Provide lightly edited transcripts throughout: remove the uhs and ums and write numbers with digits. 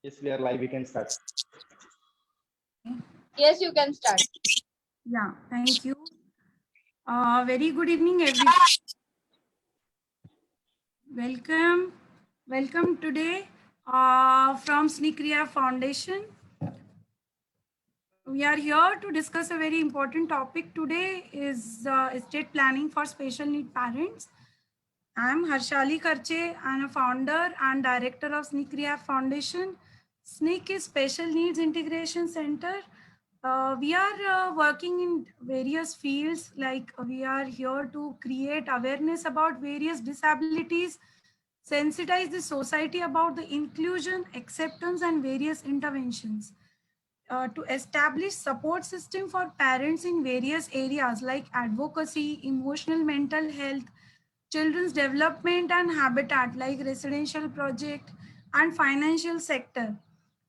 Yes, we are live. We can start. Yes, you can start. Yeah, thank you. Very good evening, everyone. Welcome today from Snikriya Foundation. We are here to discuss a very important topic today is estate planning for special need parents. I am Harshali Karche. I am a founder and director of Snikriya Foundation. SNIC is Special Needs Integration Center. We are working in various fields, like we are here to create awareness about various disabilities, sensitize the society about the inclusion, acceptance, and various interventions. To establish support system for parents in various areas like advocacy, emotional mental health, children's development and habitat like residential project and financial sector.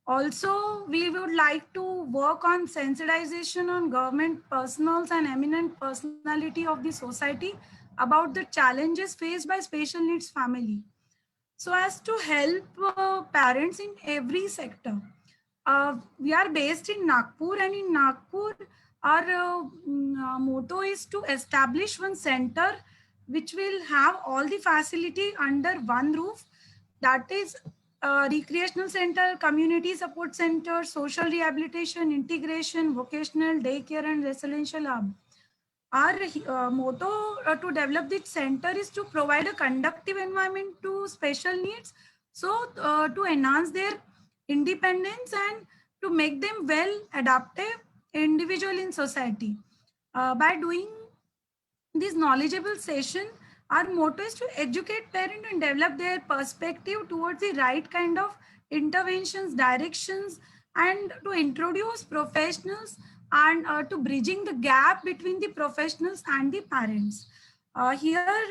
Also, we would like to work on sensitization on government personals and eminent personality of the society about the challenges faced by special needs family, so as to help parents in every sector. We are based in Nagpur, and in Nagpur, our motto is to establish one center which will have all the facility under one roof. That is recreational center, community support center, social rehabilitation, integration, vocational, daycare, and residential hub. Our motto to develop this center is to provide a conductive environment to special needs, so to enhance their independence and to make them well adaptive individual in society. By doing this knowledgeable session, our motto is to educate parents and develop their perspective towards the right kind of interventions, directions, and to introduce professionals and to bridging the gap between the professionals and the parents. Here,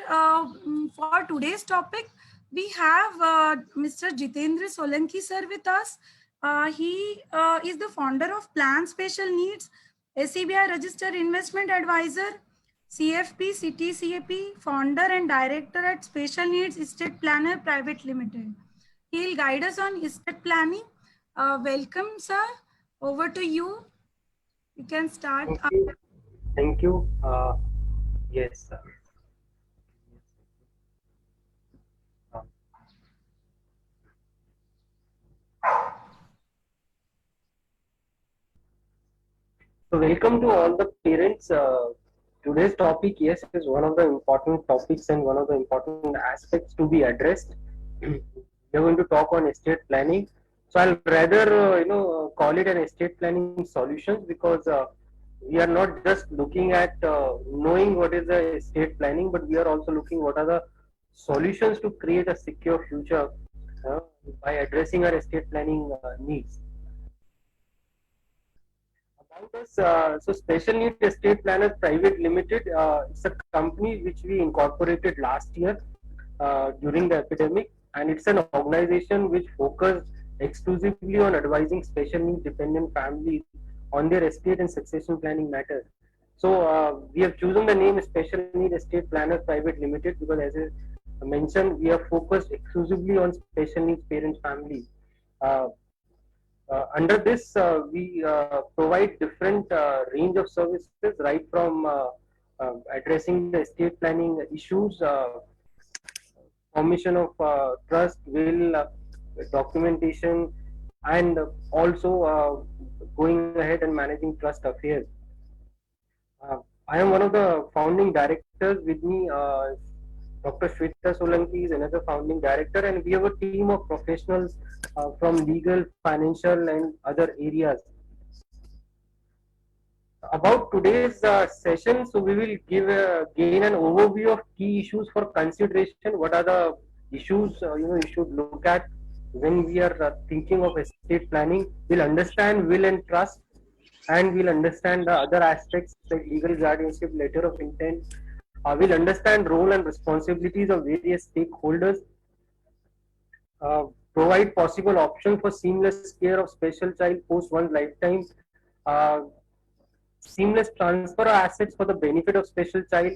for today's topic, we have Mr. Jitendra Solanki sir with us. He is the founder of Plan Special Needs, SCBI Registered Investment Advisor, CFP, CTCAP, founder and director at Special Needs Estate Planner Private Limited. He'll guide us on estate planning. Welcome, sir. Over to you. You can start. Thank you. Thank you. Yes. So welcome to all the parents. Today's topic, yes, is one of the important topics and one of the important aspects to be addressed. We're going to talk on estate planning. So I'll rather, call it an estate planning solutions, because we are not just looking at knowing what is the estate planning, but we are also looking what are the solutions to create a secure future uh, by addressing our estate planning needs. About us, so Special Need Estate Planners Private Limited, it's a company which we incorporated last year during the epidemic, and it's an organization which focused exclusively on advising special need dependent families on their estate and succession planning matters. So we have chosen the name Special Need Estate Planners Private Limited because, as I mentioned, we are focused exclusively on special needs parents families. Uh, Under this, we provide different range of services, right from addressing the estate planning issues, formation of trust, will, documentation, and also going ahead and managing trust affairs. I am one of the founding directors. With me, Dr. Shweta Solanki is another founding director, and we have a team of professionals from legal, financial, and other areas. About today's session, so we will gain an overview of key issues for consideration. What are the issues you should look at when we are thinking of estate planning? We'll understand will and trust, and we'll understand the other aspects like legal guardianship, letter of intent. We'll understand role and responsibilities of various stakeholders. Provide possible options for seamless care of special child post one's lifetime. Uh, Seamless transfer of assets for the benefit of special child,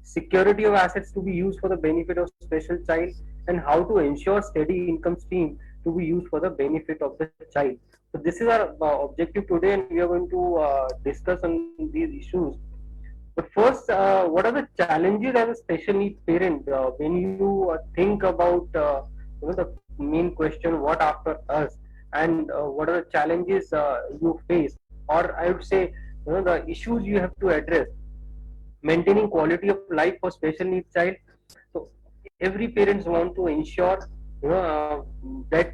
security of assets to be used for the benefit of special child, and how to ensure steady income stream to be used for the benefit of the child. So this is our objective today, and we are going to discuss on these issues. But first, what are the challenges as a special needs parent when you think about the main question, what after us, and what are the challenges you face, or I would say the issues you have to address. Maintaining quality of life for special needs child. So every parents want to ensure that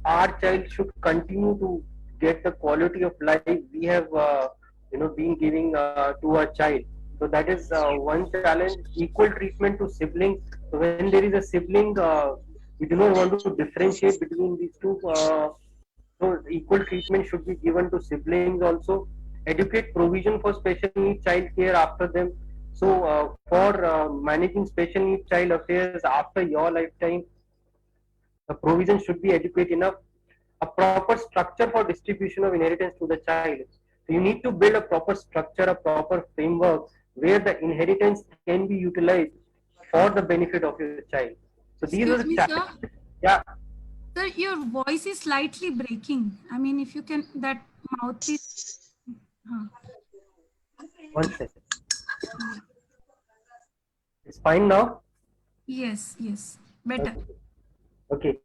our child should continue to get the quality of life we have been giving to our child. So that is one challenge. Equal treatment to siblings. So when there is a sibling, we do not want to differentiate between these two. So equal treatment should be given to siblings also. Adequate provision for special needs child care after them. So for managing special needs child affairs after your lifetime, the provision should be adequate enough. A proper structure for distribution of inheritance to the child. So you need to build a proper structure, a proper framework where the inheritance can be utilized for the benefit of your child. So these are Excuse the me, sir. challenges. Yeah. Sir, your voice is slightly breaking. I mean, if you can, that mouthpiece. Huh. One second. It's fine now. Yes, yes, better. Okay.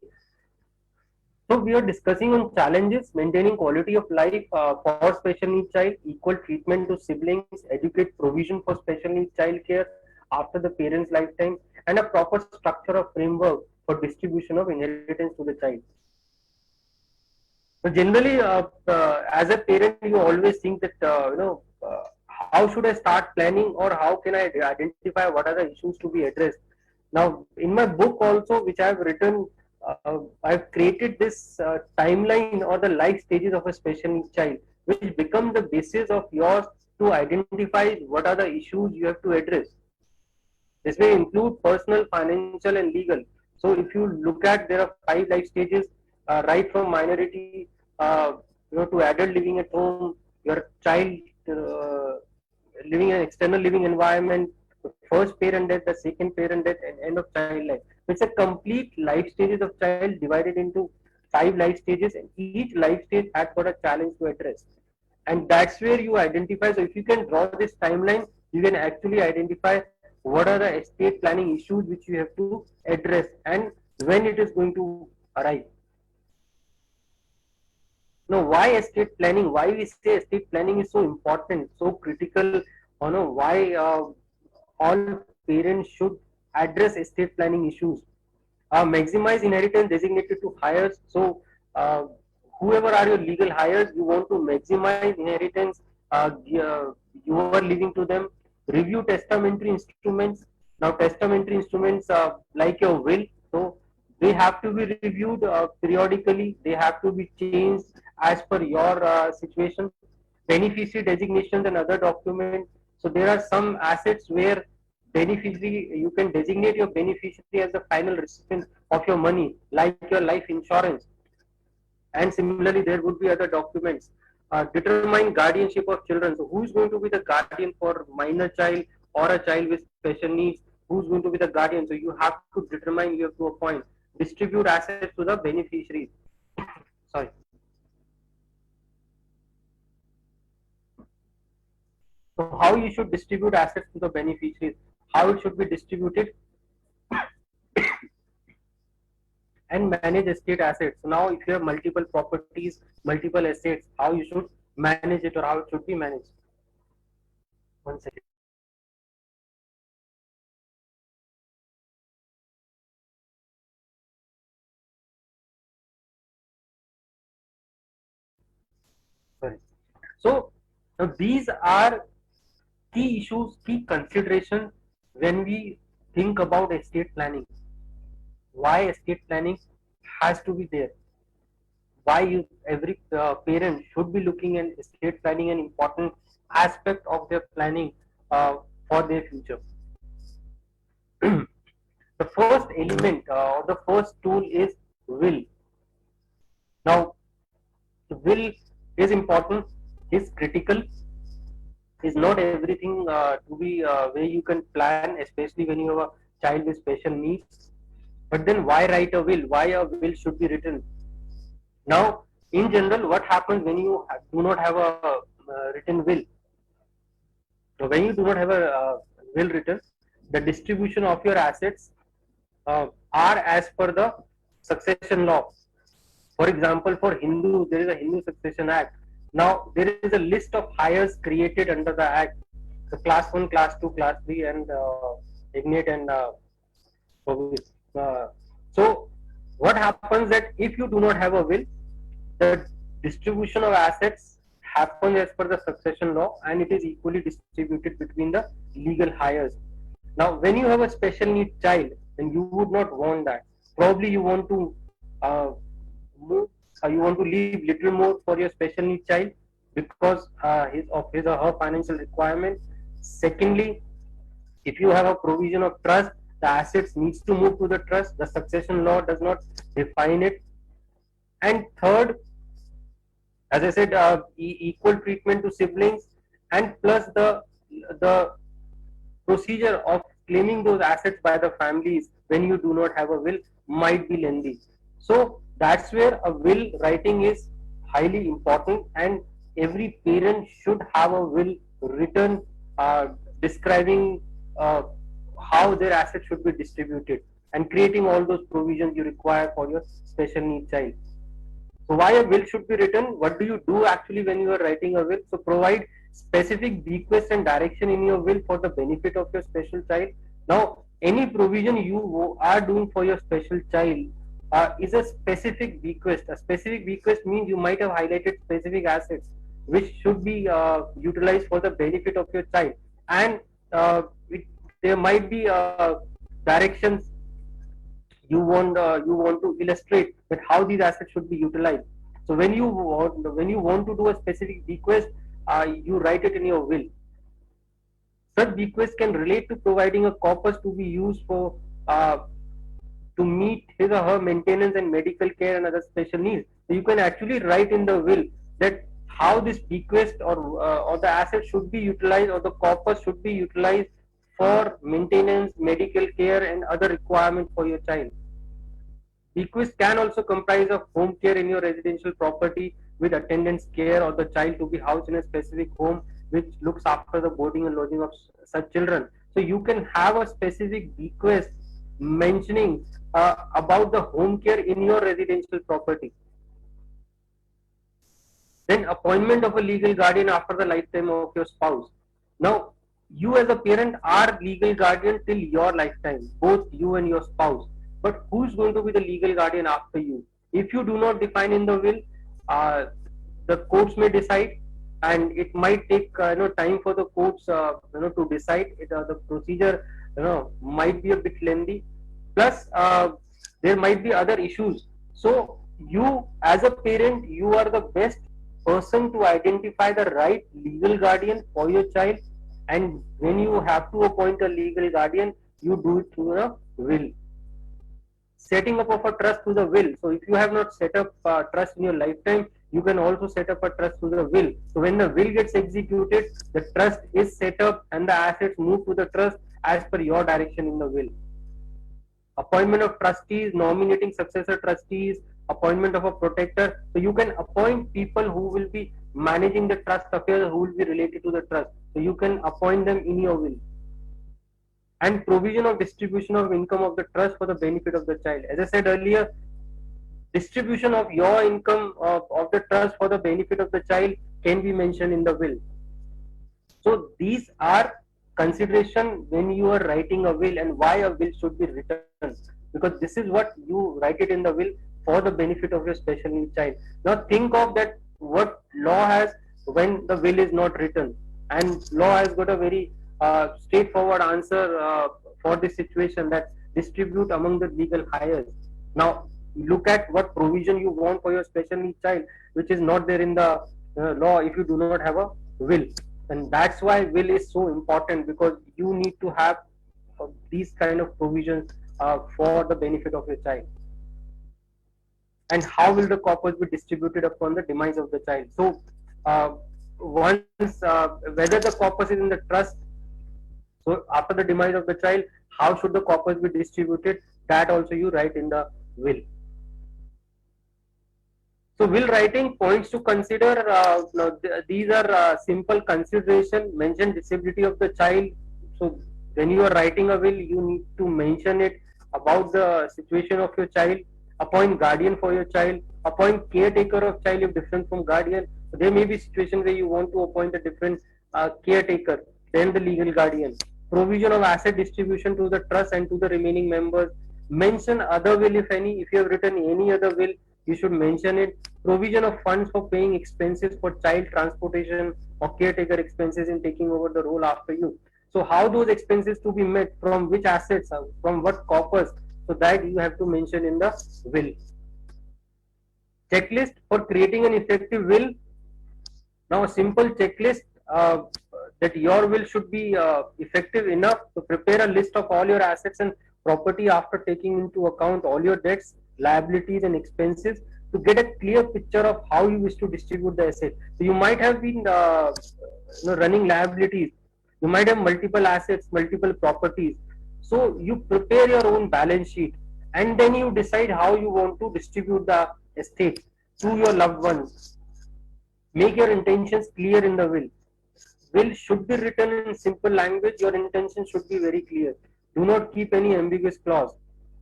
So we are discussing on challenges, maintaining quality of life for special needs child, equal treatment to siblings, adequate provision for special needs child care after the parent's lifetime, and a proper structure of framework for distribution of inheritance to the child. So generally, as a parent, you always think that how should I start planning, or how can I identify what are the issues to be addressed. Now, in my book also, which I have written, I've created this timeline or the life stages of a special needs child, which become the basis of yours to identify what are the issues you have to address. This may include personal, financial, and legal. So if you look at, there are 5 life stages, right from minority, to adult living at home, your child living in an external living environment, the first parent death, the second parent death, and end of child life. So it's a complete life stages of child divided into 5 life stages, and each life stage has got a challenge to address. And that's where you identify. So if you can draw this timeline, you can actually identify what are the estate planning issues which you have to address and when it is going to arrive. Now, why estate planning? Why we say estate planning is so important, so critical? Why all parents should address estate planning issues. Maximize inheritance designated to heirs. So, whoever are your legal heirs, you want to maximize inheritance you are leaving to them. Review testamentary instruments. Now, testamentary instruments like your will, so they have to be reviewed periodically. They have to be changed as per your situation. Beneficiary designations and other documents. So there are some assets where beneficiary, you can designate your beneficiary as the final recipient of your money, like your life insurance. And similarly, there would be other documents. Determine guardianship of children. So who is going to be the guardian for minor child or a child with special needs? Who's going to be the guardian? So you have to determine, you have to appoint. Distribute assets to the beneficiaries. Sorry. So how you should distribute assets to the beneficiaries? How it should be distributed? And manage estate assets. So now if you have multiple properties, multiple assets, how you should manage it or how it should be managed. One second. Sorry. So now these are key issues, key consideration when we think about estate planning. Why estate planning has to be there? Why every parent should be looking at estate planning, an important aspect of their planning for their future. The first element or the first tool is will. Now, the will is important, is critical, is not everything to be where you can plan, especially when you have a child with special needs. But then why write a will? Why a will should be written? Now, in general, what happens when you do not have a written will? So when you do not have a will written, the distribution of your assets are as per the succession law. For example, for Hindu, there is a Hindu Succession Act. Now, there is a list of heirs created under the Act. So, class 1, class 2, class 3, and ignate and uh, so, what happens that if you do not have a will, the distribution of assets happens as per the succession law, and it is equally distributed between the legal heirs. Now, when you have a special need child, then you would not want that. Probably you want to uh, move, you want to leave little more for your special need child because his or her financial requirement. Secondly, if you have a provision of trust, the assets needs to move to the trust. The succession law does not define it. And third, as I said, equal treatment to siblings, and plus the procedure of claiming those assets by the families when you do not have a will might be lengthy. So that's where a will writing is highly important, and every parent should have a will written describing uh, how their assets should be distributed and creating all those provisions you require for your special need child. So why a will should be written? What do you do actually when you are writing a will? So provide specific bequest and direction in your will for the benefit of your special child. Now, any provision you are doing for your special child is a specific bequest. A specific bequest means you might have highlighted specific assets which should be utilized for the benefit of your child, and there might be directions you want to illustrate that how these assets should be utilized. So when you want to do a specific bequest, you write it in your will. Such bequest can relate to providing a corpus to be used for uh, to meet his or her maintenance and medical care and other special needs. So you can actually write in the will that how this bequest or the asset should be utilized, or the corpus should be utilized for maintenance, medical care, and other requirements for your child. Bequest can also comprise of home care in your residential property with attendance care, or the child to be housed in a specific home which looks after the boarding and lodging of such children. So you can have a specific bequest mentioning about the home care in your residential property. Then appointment of a legal guardian after the lifetime of your spouse. Now, you as a parent are legal guardian till your lifetime, both you and your spouse. But who's going to be the legal guardian after you? If you do not define in the will, the courts may decide, and it might take time for the courts to decide. The procedure might be a bit lengthy. Plus, there might be other issues. So you as a parent, you are the best person to identify the right legal guardian for your child, and when you have to appoint a legal guardian, you do it through a will. Setting up of a trust through the will. So if you have not set up trust in your lifetime, you can also set up a trust through the will. So when the will gets executed, the trust is set up and the assets move to the trust as per your direction in the will. Appointment of trustees, nominating successor trustees, appointment of a protector. So you can appoint people who will be managing the trust affairs, who will be related to the trust. So you can appoint them in your will. And provision of distribution of income of the trust for the benefit of the child. As I said earlier, distribution of your income of the trust for the benefit of the child can be mentioned in the will. So these are consideration when you are writing a will, and why a will should be written, because this is what you write it in the will for the benefit of your special needs child. Now think of that what law has when the will is not written, and law has got a very straightforward answer for this situation, that distribute among the legal heirs. Now look at what provision you want for your special needs child, which is not there in the law if you do not have a will. And that's why will is so important, because you need to have these kind of provisions for the benefit of your child. And how will the corpus be distributed upon the demise of the child? So once whether the corpus is in the trust, So after the demise of the child, how should the corpus be distributed? That also you write in the will. So will writing points to consider, now these are simple consideration. Mention disability of the child. So when you are writing a will, you need to mention it about the situation of your child. Appoint guardian for your child. Appoint caretaker of child if different from guardian. So there may be situations where you want to appoint a different caretaker than the legal guardian. Provision of asset distribution to the trust and to the remaining members. Mention other will if any. If you have written any other will, you should mention it. Provision of funds for paying expenses for child transportation or caretaker expenses in taking over the role after you. So how those expenses to be met, from which assets, from what corpus, so that you have to mention in the will. Checklist for creating an effective will. Now a simple checklist, that your will should be effective enough to prepare a list of all your assets and property after taking into account all your debts, liabilities and expenses, to get a clear picture of how you wish to distribute the asset. So you might have been running liabilities, you might have multiple assets, multiple properties. So you prepare your own balance sheet and then you decide how you want to distribute the estate to your loved ones. Make your intentions clear in the will. Will should be written in simple language. Your intention should be very clear. Do not keep any ambiguous clause.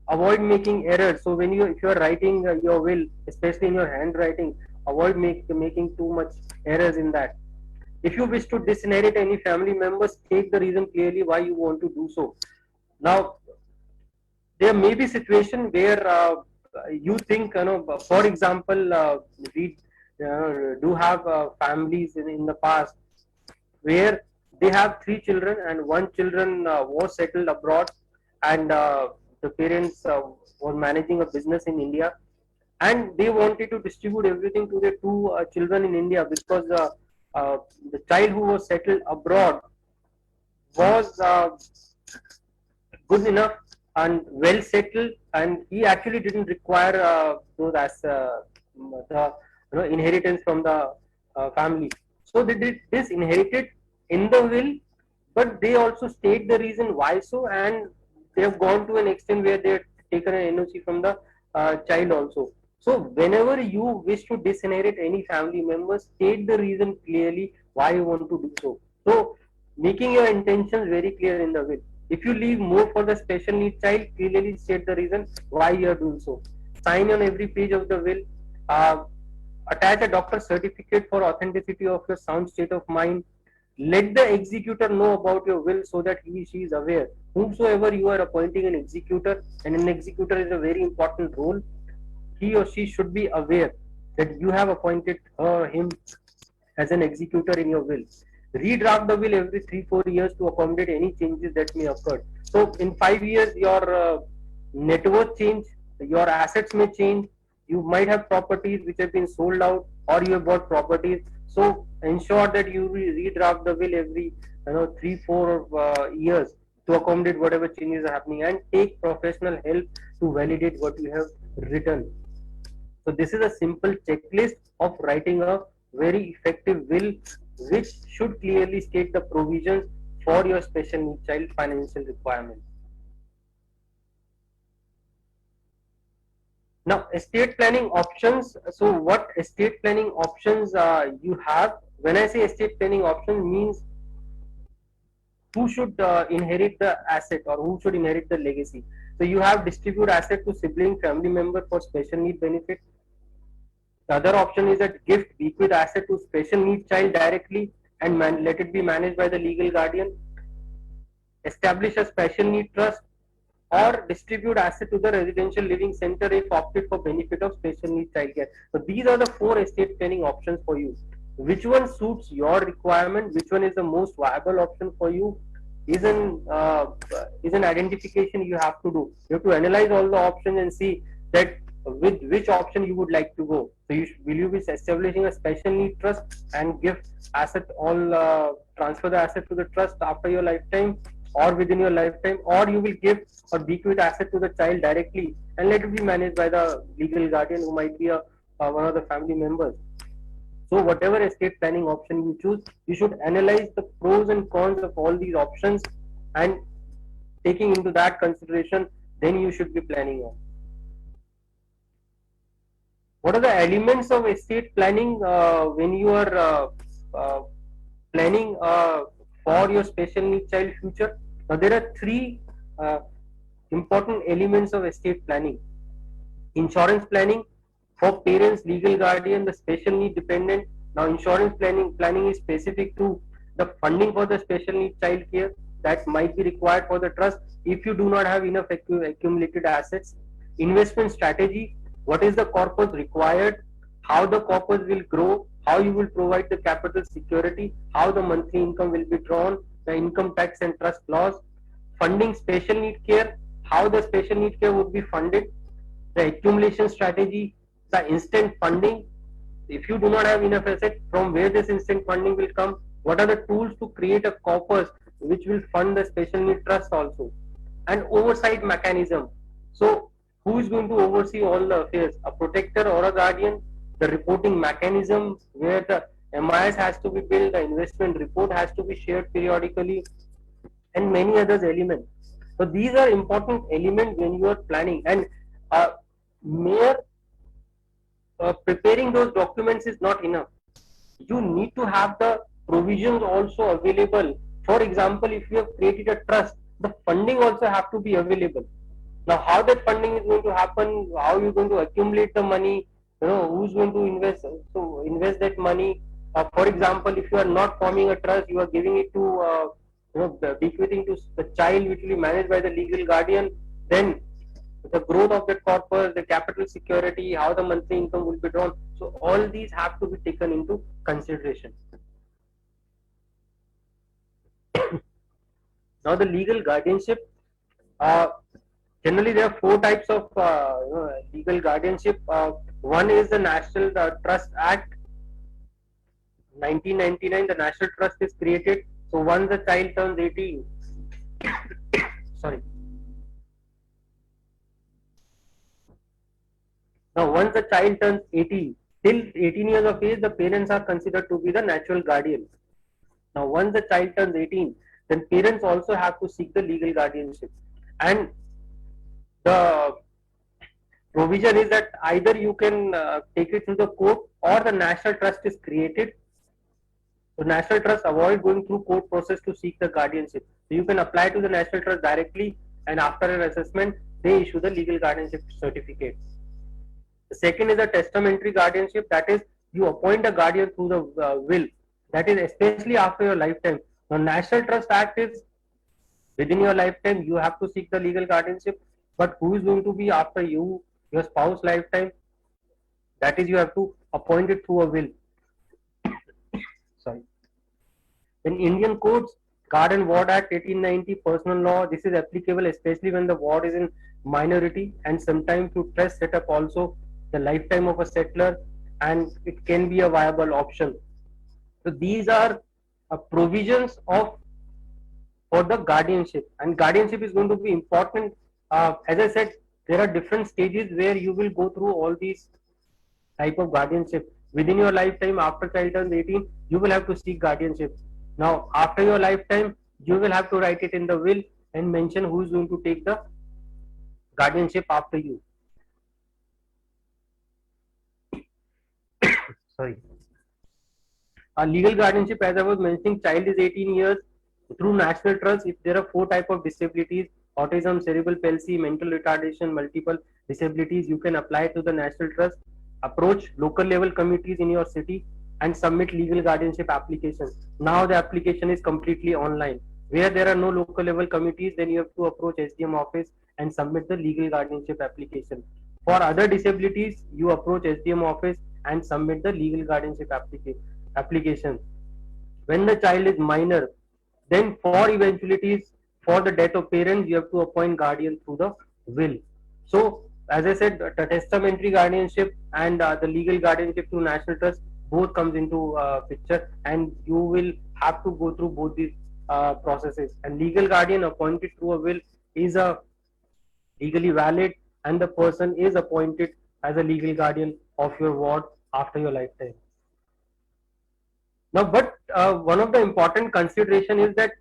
Avoid making errors. So when if you are writing your will, especially in your handwriting, avoid making too much errors in that. If you wish to disinherit any family members, state the reason clearly why you want to do so. Now, there may be situation where you think, for example, we do have families in the past where they have 3 children and one children was settled abroad, and the parents were managing a business in India, and they wanted to distribute everything to their 2 children in India, because the child who was settled abroad was good enough and well settled, and he actually didn't require those as the inheritance from the family. So they did this inherited in the will, but they also state the reason why so, and they have gone to an extent where they have taken an NOC from the child also. So whenever you wish to disinherit any family member, state the reason clearly why you want to do so. So making your intentions very clear in the will. If you leave more for the special needs child, clearly state the reason why you are doing so. Sign on every page of the will. Attach a doctor's certificate for authenticity of your sound state of mind. Let the executor know about your will so that she is aware. Whomsoever you are appointing an executor, and an executor is a very important role, he or she should be aware that you have appointed her or him as an executor in your will. Redraft the will every 3-4 years to accommodate any changes that may occur. So in 5 years, your net worth change, your assets may change. You might have properties which have been sold out, or you have bought properties. So ensure that you redraft the will every 3-4 years to accommodate whatever changes are happening, and take professional help to validate what you have written. So this is a simple checklist of writing a very effective will, which should clearly state the provisions for your special needs child financial requirements. Now, estate planning options. So what estate planning options you have? When I say estate planning option, means who should inherit the asset, or who should inherit the legacy. So you have distribute asset to sibling, family member for special need benefit. The other option is that gift, bequeath asset to special needs child directly and let it be managed by the legal guardian. Establish a special need trust, or distribute asset to the residential living center if opted for benefit of special needs child care. So these are the 4 estate planning options for you. Which one suits your requirement? Which one is the most viable option for you? Is an identification you have to do. You have to analyze all the options and see that with which option you would like to go. So will you be establishing a special need trust and give asset transfer the asset to the trust after your lifetime or within your lifetime, or you will give or bequeath asset to the child directly and let it be managed by the legal guardian, who might be one of the family members. So whatever estate planning option you choose, you should analyze the pros and cons of all these options and taking into that consideration, then you should be planning on. What are the elements of estate planning when you are planning for your special needs child future? Now there are three uh, important elements of estate planning. Insurance planning for parents, legal guardian, the special need dependent. Now insurance planning is specific to the funding for the special need child care that might be required for the trust if you do not have enough accumulated assets. Investment strategy, what is the corpus required, how the corpus will grow, how you will provide the capital security, how the monthly income will be drawn, the income tax and trust laws. Funding special need care, how the special need care would be funded, the accumulation strategy, the instant funding. If you do not have enough asset, from where this instant funding will come? What are the tools to create a corpus which will fund the special need trust also? And oversight mechanism. So, who is going to oversee all the affairs? A protector or a guardian? The reporting mechanism where the MIS has to be built, the investment report has to be shared periodically, and many others elements. So these are important elements when you are planning, and mere preparing those documents is not enough. You need to have the provisions also available. For example, if you have created a trust, the funding also have to be available. Now, how that funding is going to happen, how you're going to accumulate the money, who's going to invest, so invest that money. For example, if you are not forming a trust, you are giving it to, bequeathing to the child, which will be managed by the legal guardian, then the growth of that corpus, the capital security, how the monthly income will be drawn. So all these have to be taken into consideration. Now the legal guardianship, generally there are four types of legal guardianship. One is the National Trust Act 1999. The National Trust is created. So once the child turns 18, sorry. Now once the child turns 18, till 18 years of age, the parents are considered to be the natural guardians. Now once the child turns 18, then parents also have to seek the legal guardianship. And the provision is that either you can take it through the court, or the national trust is created. So national trust avoid going through court process to seek the guardianship. So you can apply to the national trust directly, and after an assessment, they issue the legal guardianship certificate. The second is a testamentary guardianship. That is, you appoint a guardian through the will. That is especially after your lifetime. Now, National Trust Act is within your lifetime, you have to seek the legal guardianship. But who is going to be after you, your spouse lifetime? That is, you have to appoint it through a will. Sorry. In Indian codes, Guard and Ward Act 1890, personal law, this is applicable especially when the ward is in minority, and sometimes to trust setup also, the lifetime of a settler, and it can be a viable option. So these are provisions of for the guardianship, and guardianship is going to be important. As I said, there are different stages where you will go through all these type of guardianship. Within your lifetime, after child turns 18, you will have to seek guardianship. Now, after your lifetime, you will have to write it in the will and mention who is going to take the guardianship after you. Sorry. A legal guardianship, as I was mentioning, child is 18 years. Through National Trust, if there are four types of disabilities: autism, cerebral palsy, mental retardation, multiple disabilities, you can apply to the National Trust. Approach local level committees in your city and submit legal guardianship application. Now the application is completely online. Where there are no local level committees, then you have to approach SDM office and submit the legal guardianship application. For other disabilities, you approach SDM office and submit the legal guardianship application. When the child is minor, then for eventualities, for the death of parents, you have to appoint guardian through the will. So, as I said, the testamentary guardianship and the legal guardianship through National Trust both comes into picture, and you will have to go through both these processes. And legal guardian appointed through a will is a legally valid, and the person is appointed as a legal guardian of your ward after your lifetime. Now, but one of the important consideration is that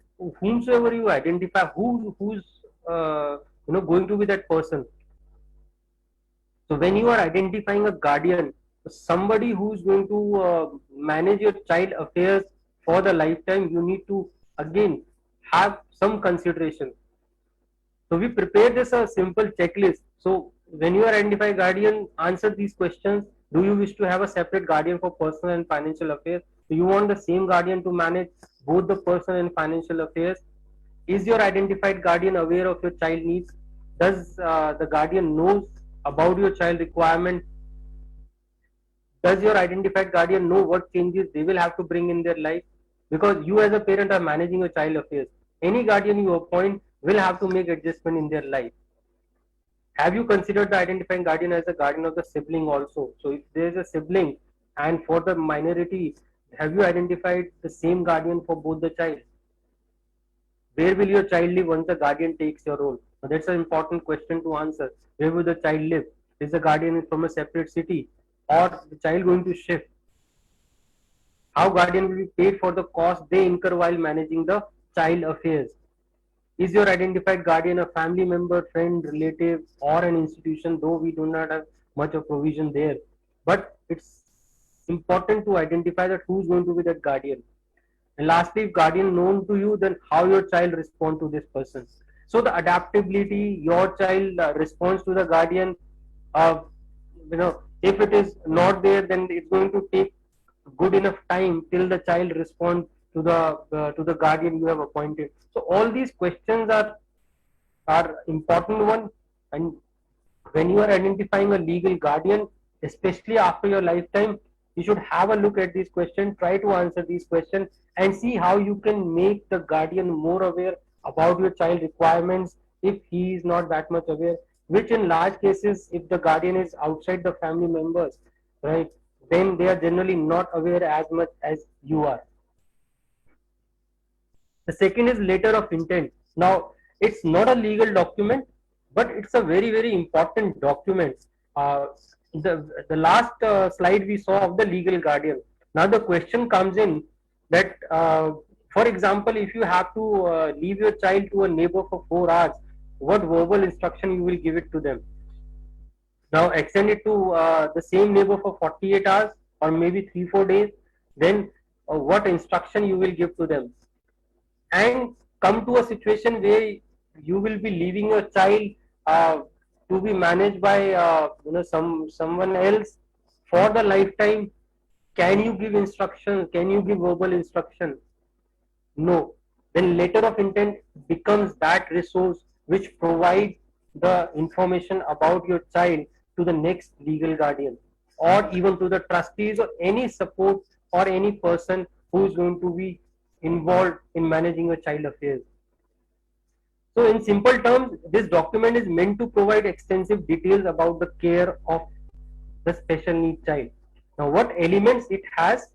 whomsoever you identify, who's going to be that person. So when you are identifying a guardian, somebody who's going to manage your child affairs for the lifetime, you need to again have some consideration. So we prepare this a simple checklist. So when you identify guardian, answer these questions. Do you wish to have a separate guardian for personal and financial affairs? Do you want the same guardian to manage both the personal and financial affairs? Is your identified guardian aware of your child needs? Does the guardian knows about your child requirement? Does your identified guardian know what changes they will have to bring in their life? Because you as a parent are managing your child affairs. Any guardian you appoint will have to make adjustment in their life. Have you considered the identifying guardian as a guardian of the sibling also? So if there is a sibling and for the minority, have you identified the same guardian for both the child? Where will your child live once the guardian takes your role? Now that's an important question to answer. Where will the child live? Is the guardian from a separate city or the child going to shift? How guardian will be paid for the cost they incur while managing the child affairs? Is your identified guardian a family member, friend, relative, or an institution? Though we do not have much of provision there, but it's important to identify that who's going to be that guardian. And lastly, if guardian known to you, then how your child respond to this person. So the adaptability, your child responds to the guardian. Uh, if it is not there, then it's going to take good enough time till the child responds to the guardian you have appointed. So all these questions are important one. And when you are identifying a legal guardian, especially after your lifetime, you should have a look at these questions, try to answer these questions, and see how you can make the guardian more aware about your child requirements if he is not that much aware. Which in large cases, if the guardian is outside the family members, right, then they are generally not aware as much as you are. The second is letter of intent. Now, it's not a legal document, but it's a very, very important document. The last slide we saw of the legal guardian. Now, the question comes in that, for example, if you have to leave your child to a neighbor for 4 hours, what verbal instruction you will give it to them? Now, extend it to the same neighbor for 48 hours or maybe 3-4 days. Then, what instruction you will give to them? And come to a situation where you will be leaving your child to be managed by someone else for the lifetime. Can you give instructions? Can you give verbal instruction? No. Then letter of intent becomes that resource which provides the information about your child to the next legal guardian or even to the trustees or any support or any person who is going to be involved in managing your child affairs. So in simple terms, this document is meant to provide extensive details about the care of the special needs child. Now, what elements it has?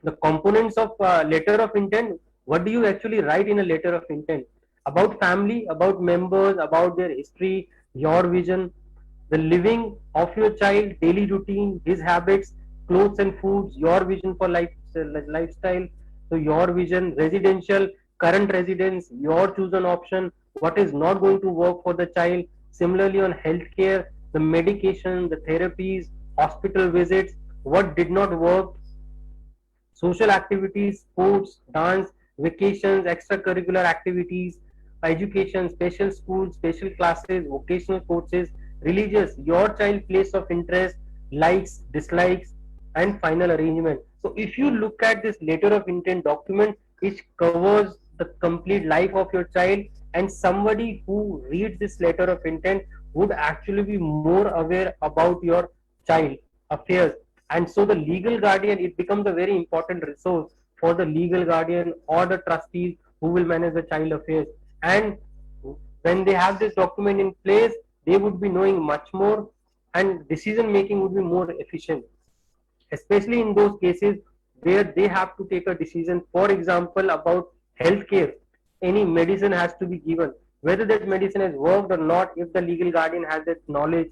The components of letter of intent. What do you actually write in a letter of intent? About family, about members, about their history, your vision, the living of your child, daily routine, his habits, clothes and foods, your vision for lifestyle. So your vision, residential, current residence, your chosen option, what is not going to work for the child. Similarly on healthcare, the medication, the therapies, hospital visits, what did not work, social activities, sports, dance, vacations, extracurricular activities, education, special schools, special classes, vocational courses, religious, your child place of interest, likes, dislikes, and final arrangement. So if you look at this letter of intent document, it covers the complete life of your child, and somebody who reads this letter of intent would actually be more aware about your child affairs. And so the legal guardian, it becomes a very important resource for the legal guardian or the trustees who will manage the child affairs. And when they have this document in place, they would be knowing much more and decision making would be more efficient, especially in those cases where they have to take a decision, for example, about healthcare. Any medicine has to be given, whether that medicine has worked or not. If the legal guardian has that knowledge,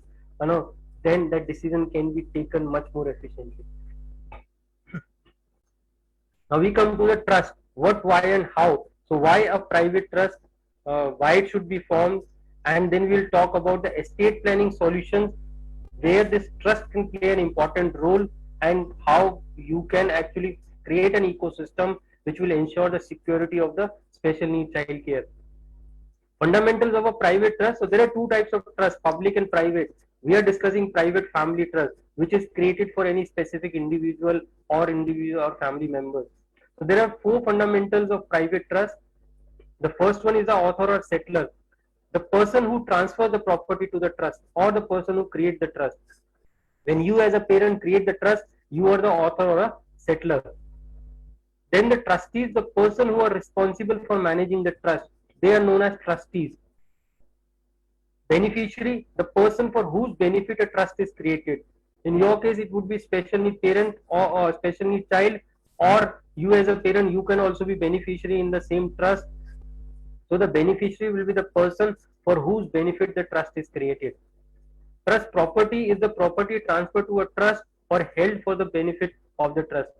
then that decision can be taken much more efficiently. Now we come to the trust. What, why, and how. So why a private trust, why it should be formed, and then we'll talk about the estate planning solutions where this trust can play an important role, and how you can actually create an ecosystem which will ensure the security of the special needs child care. Fundamentals of a private trust. So there are two types of trust, public and private. We are discussing private family trust, which is created for any specific individual or family members. So there are four fundamentals of private trust. The first one is the author or settler, the person who transfers the property to the trust, or the person who creates the trust. When you as a parent create the trust, you are the author or a settler. Then the trustees, the person who are responsible for managing the trust, they are known as trustees. Beneficiary, the person for whose benefit a trust is created. In your case, it would be special need parent or special need child, or you as a parent, you can also be beneficiary in the same trust. So the beneficiary will be the person for whose benefit the trust is created. Trust property is the property transferred to a trust or held for the benefit of the trust.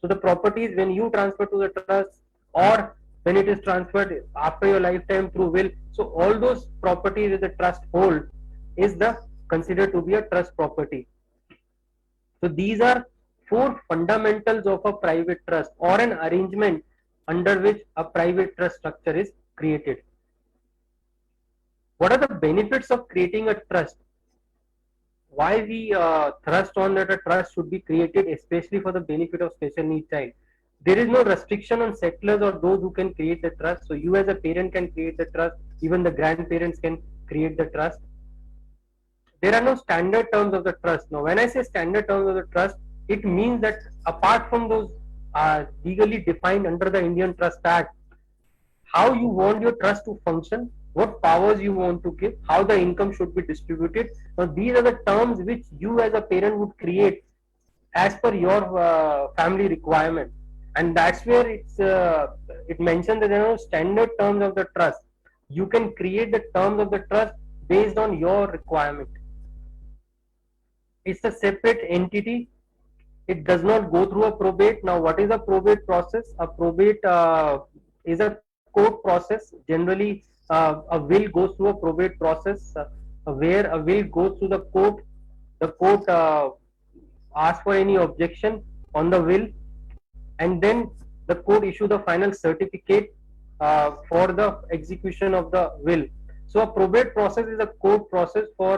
So the property is when you transfer to the trust, or when it is transferred after your lifetime through will. So all those properties that the trust hold is the considered to be a trust property. So these are four fundamentals of a private trust, or an arrangement under which a private trust structure is created. What are the benefits of creating a trust? Why we thrust on that a trust should be created, especially for the benefit of special needs child. There is no restriction on settlers or those who can create the trust. So you as a parent can create the trust, even the grandparents can create the trust. There are no standard terms of the trust. Now when I say standard terms of the trust, it means that apart from those legally defined under the Indian Trust Act, how you want your trust to function, what powers you want to give, how the income should be distributed. Now these are the terms which you as a parent would create as per your family requirement, and that's where it mentions that there are no standard terms of the trust. You can create the terms of the trust based on your requirement. It's a separate entity. It does not go through a probate. Now what is a probate process? A probate is a court process. Generally a will goes through a probate process, where a will goes through the court. The court asks for any objection on the will, and then the court issue the final certificate for the execution of the will. So a probate process is a court process for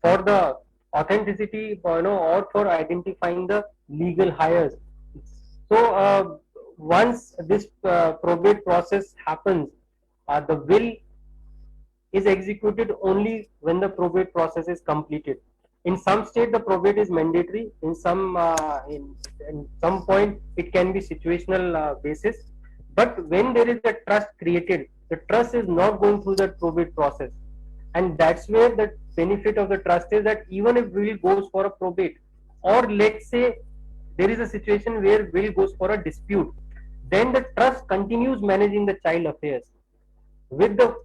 the authenticity, or for identifying the legal heirs. So once this probate process happens, the will is executed only when the probate process is completed. In some state, the probate is mandatory. In some point, it can be situational basis. But when there is a trust created, the trust is not going through that probate process, and that's where the benefit of the trust is that even if will goes for a probate, or let's say there is a situation where will goes for a dispute, then the trust continues managing the child affairs with the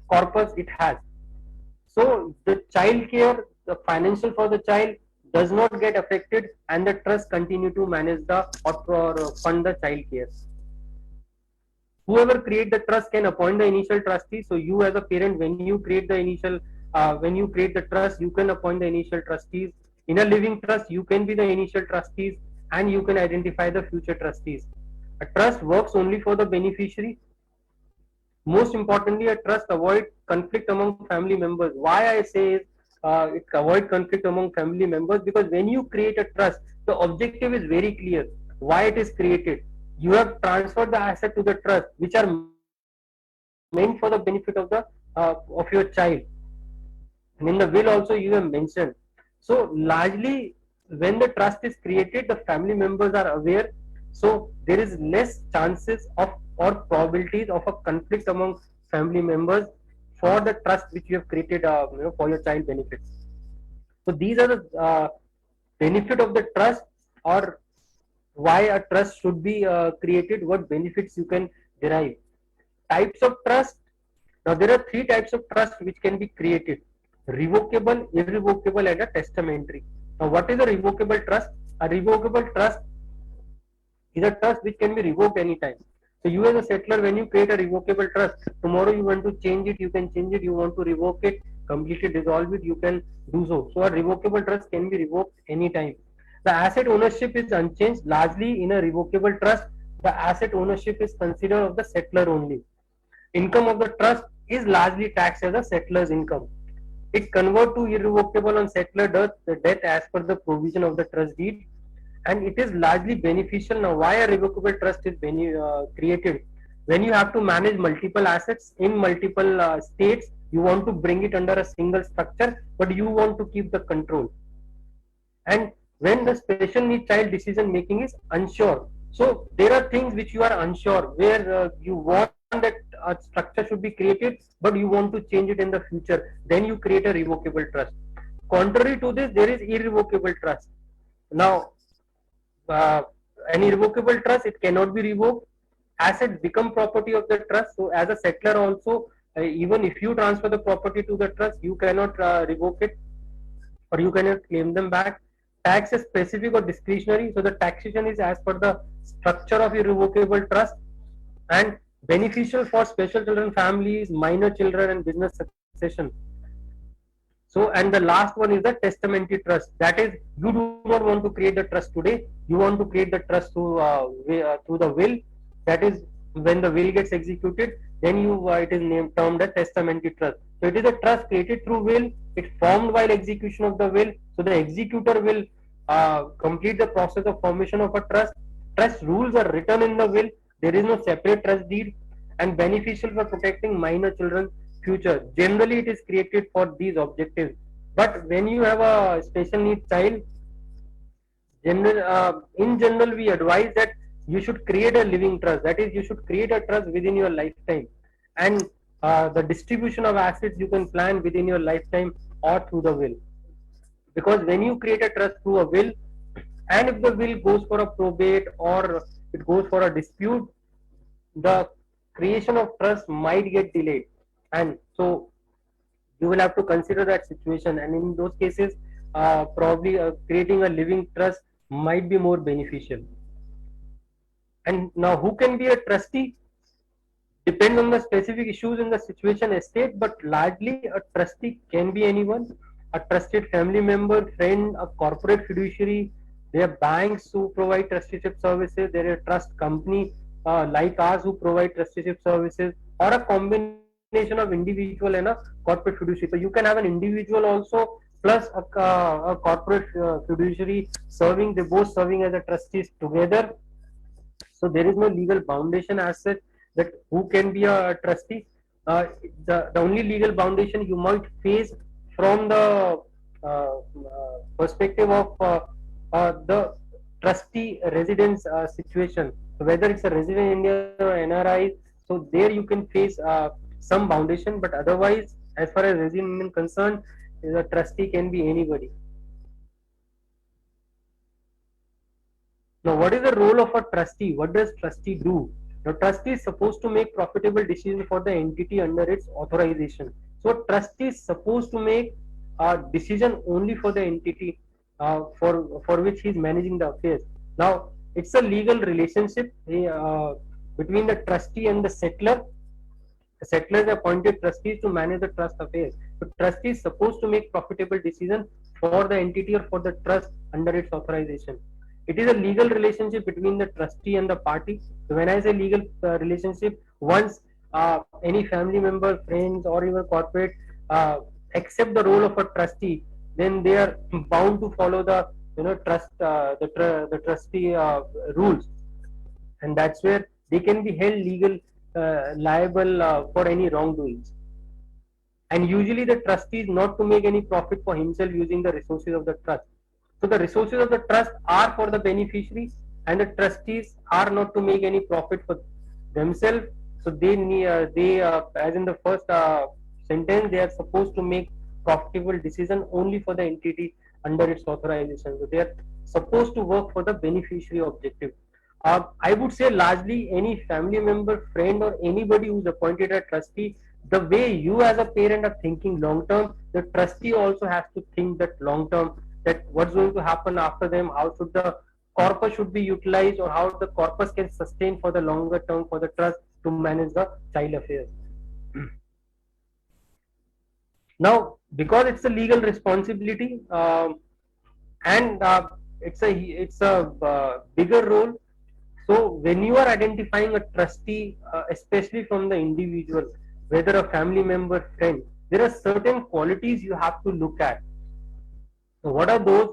corpus it has. So the child care, the financial for the child does not get affected, and the trust continue to manage the or fund the child care. Whoever create the trust can appoint the initial trustee. So you as a parent, when you create the trust, you can appoint the initial trustees. In a living trust, you can be the initial trustees, and you can identify the future trustees. A trust works only for the beneficiary. Most importantly, a trust avoid conflict among family members. Why I say is it avoid conflict among family members, because when you create a trust, the objective is very clear. Why it is created? You have transferred the asset to the trust, which are meant for the benefit of your child. And in the will also you have mentioned. So largely, when the trust is created, the family members are aware. So there is less chances of or probabilities of a conflict among family members for the trust which you have created for your child benefits. So these are the benefit of the trust, or why a trust should be created, what benefits you can derive. Types of trust. Now there are three types of trust which can be created: revocable, irrevocable, and a testamentary. Now what is a revocable trust? A revocable trust is a trust which can be revoked anytime. So you as a settlor, when you create a revocable trust, tomorrow you want to change it, you can change it. You want to revoke it, completely dissolve it, you can do so. So a revocable trust can be revoked anytime. The asset ownership is unchanged. Largely in a revocable trust, the asset ownership is considered of the settlor only. Income of the trust is largely taxed as a settler's income. It convert to irrevocable on settler death as per the provision of the trust deed, and it is largely beneficial. Now, why a revocable trust is created? When you have to manage multiple assets in multiple states, you want to bring it under a single structure, but you want to keep the control. And when the special need child decision making is unsure, so there are things which you are unsure, where you want that a structure should be created, but you want to change it in the future, then you create a revocable trust. Contrary to this, there is irrevocable trust. Now, uh, an irrevocable trust, it cannot be revoked. Assets become property of the trust. So as a settler also, even if you transfer the property to the trust, you cannot revoke it, or you cannot claim them back. Tax is specific or discretionary, so the taxation is as per the structure of irrevocable trust, and beneficial for special children families, minor children, and business succession. So, and the last one is the testamentary trust. That is, you do not want to create the trust today. You want to create the trust through the will. That is, when the will gets executed, then it is named termed as testamentary trust. So, it is a trust created through will. It's formed while execution of the will. So, the executor will complete the process of formation of a trust. Trust rules are written in the will. There is no separate trust deed, and beneficial for protecting minor children future. Generally, it is created for these objectives. But when you have a special needs child, in general, we advise that you should create a living trust. That is, you should create a trust within your lifetime, and the distribution of assets you can plan within your lifetime or through the will. Because when you create a trust through a will, and if the will goes for a probate or it goes for a dispute, the creation of trust might get delayed, and so you will have to consider that situation, and in those cases probably creating a living trust might be more beneficial. And now, who can be a trustee depends on the specific issues in the situation estate, but largely a trustee can be anyone: a trusted family member, friend, a corporate fiduciary. There are banks who provide trusteeship services. There are trust company like ours who provide trusteeship services, or a combination of individual and a corporate fiduciary. So you can have an individual also plus a corporate fiduciary serving. They both serving as a trustees together. So there is no legal foundation as such that who can be a trustee. The only legal foundation you might face from the perspective of the trustee residence situation. So whether it's a resident in India or NRI, so there you can face some foundation, but otherwise, as far as resident Indian concerned, the trustee can be anybody. Now, what is the role of a trustee? What does trustee do? Now, trustee is supposed to make profitable decisions for the entity under its authorization. So, trustee is supposed to make a decision only for the entity for which he is managing the affairs. Now, it's a legal relationship between the trustee and the settler. The settlers appointed trustees to manage the trust affairs. So, trustee is supposed to make profitable decisions for the entity or for the trust under its authorization. It is a legal relationship between the trustee and the party. So when I say legal relationship, once any family member, friends, or even corporate accept the role of a trustee, then they are bound to follow the the trustee rules, and that's where they can be held legal liable for any wrongdoings. And usually the trustee is not to make any profit for himself using the resources of the trust. So the resources of the trust are for the beneficiaries, and the trustees are not to make any profit for themselves. So they as in the first sentence, they are supposed to make profitable decision only for the entity under its authorization. So they are supposed to work for the beneficiary objective. I would say largely any family member, friend, or anybody who's appointed a trustee, the way you as a parent are thinking long term, the trustee also has to think that long term, that what's going to happen after them, how should the corpus should be utilized or how the corpus can sustain for the longer term for the trust to manage the child affairs. Now, because it's a legal responsibility, and it's a bigger role. So when you are identifying a trustee, especially from the individual, whether a family member, friend, there are certain qualities you have to look at. So what are those?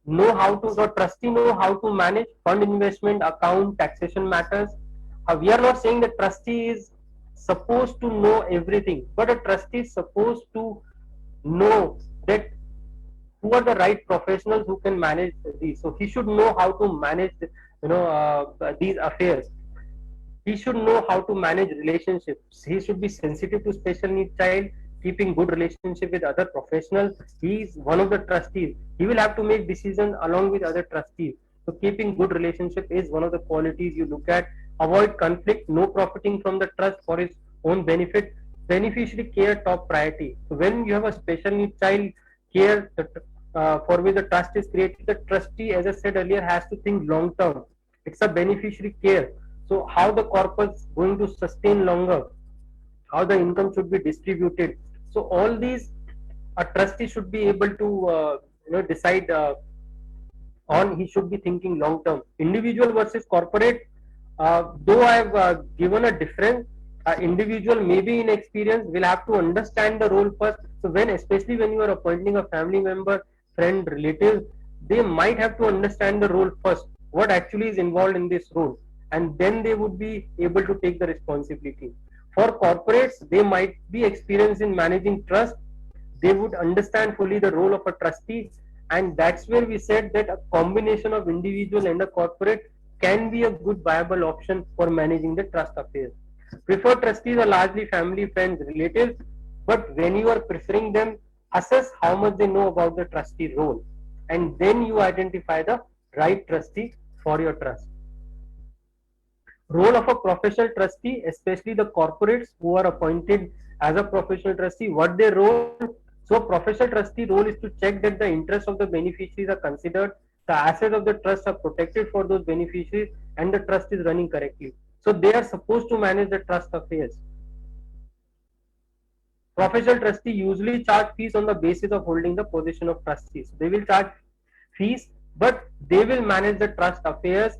Know how to, the trustee know how to manage fund investment, account, taxation matters. We are not saying that trustee is supposed to know everything, but a trustee is supposed to know that who are the right professionals who can manage these. So he should know how to manage, these affairs. He should know how to manage relationships. He should be sensitive to special needs child, keeping good relationship with other professionals. He is one of the trustees. He will have to make decisions along with other trustees. So keeping good relationship is one of the qualities you look at. Avoid conflict, no profiting from the trust for his own benefit. Beneficiary care top priority. So when you have a special needs child, care for which the trust is created, the trustee, as I said earlier, has to think long term. It's a beneficiary care. So how the corpus going to sustain longer, how the income should be distributed. So all these a trustee should be able to decide on. He should be thinking long term. Individual versus corporate. Though I have given a difference, individual maybe in experience will have to understand the role first. So when, especially when you are appointing a family member, friend, relative, they might have to understand the role first. What actually is involved in this role, and then they would be able to take the responsibility. For corporates, they might be experienced in managing trust. They would understand fully the role of a trustee, and that's where we said that a combination of individual and a corporate can be a good viable option for managing the trust affairs. Preferred trustees are largely family, friends, relatives, but when you are preferring them, assess how much they know about the trustee role, and then you identify the right trustee for your trust. Role of a professional trustee, especially the corporates who are appointed as a professional trustee, what their role? So professional trustee role is to check that the interests of the beneficiaries are considered, the assets of the trust are protected for those beneficiaries, and the trust is running correctly. So they are supposed to manage the trust affairs. Professional trustee usually charge fees on the basis of holding the position of trustees. They will charge fees, but they will manage the trust affairs.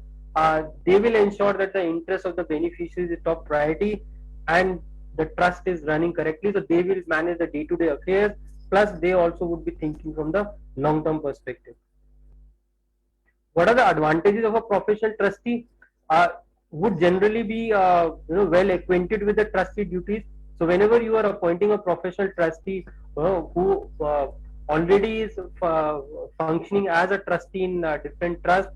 They will ensure that the interest of the beneficiaries is top priority and the trust is running correctly. So they will manage the day-to-day affairs. Plus, they also would be thinking from the long-term perspective. What are the advantages of a professional trustee? Would generally be well acquainted with the trustee duties. So whenever you are appointing a professional trustee who already is functioning as a trustee in different trusts,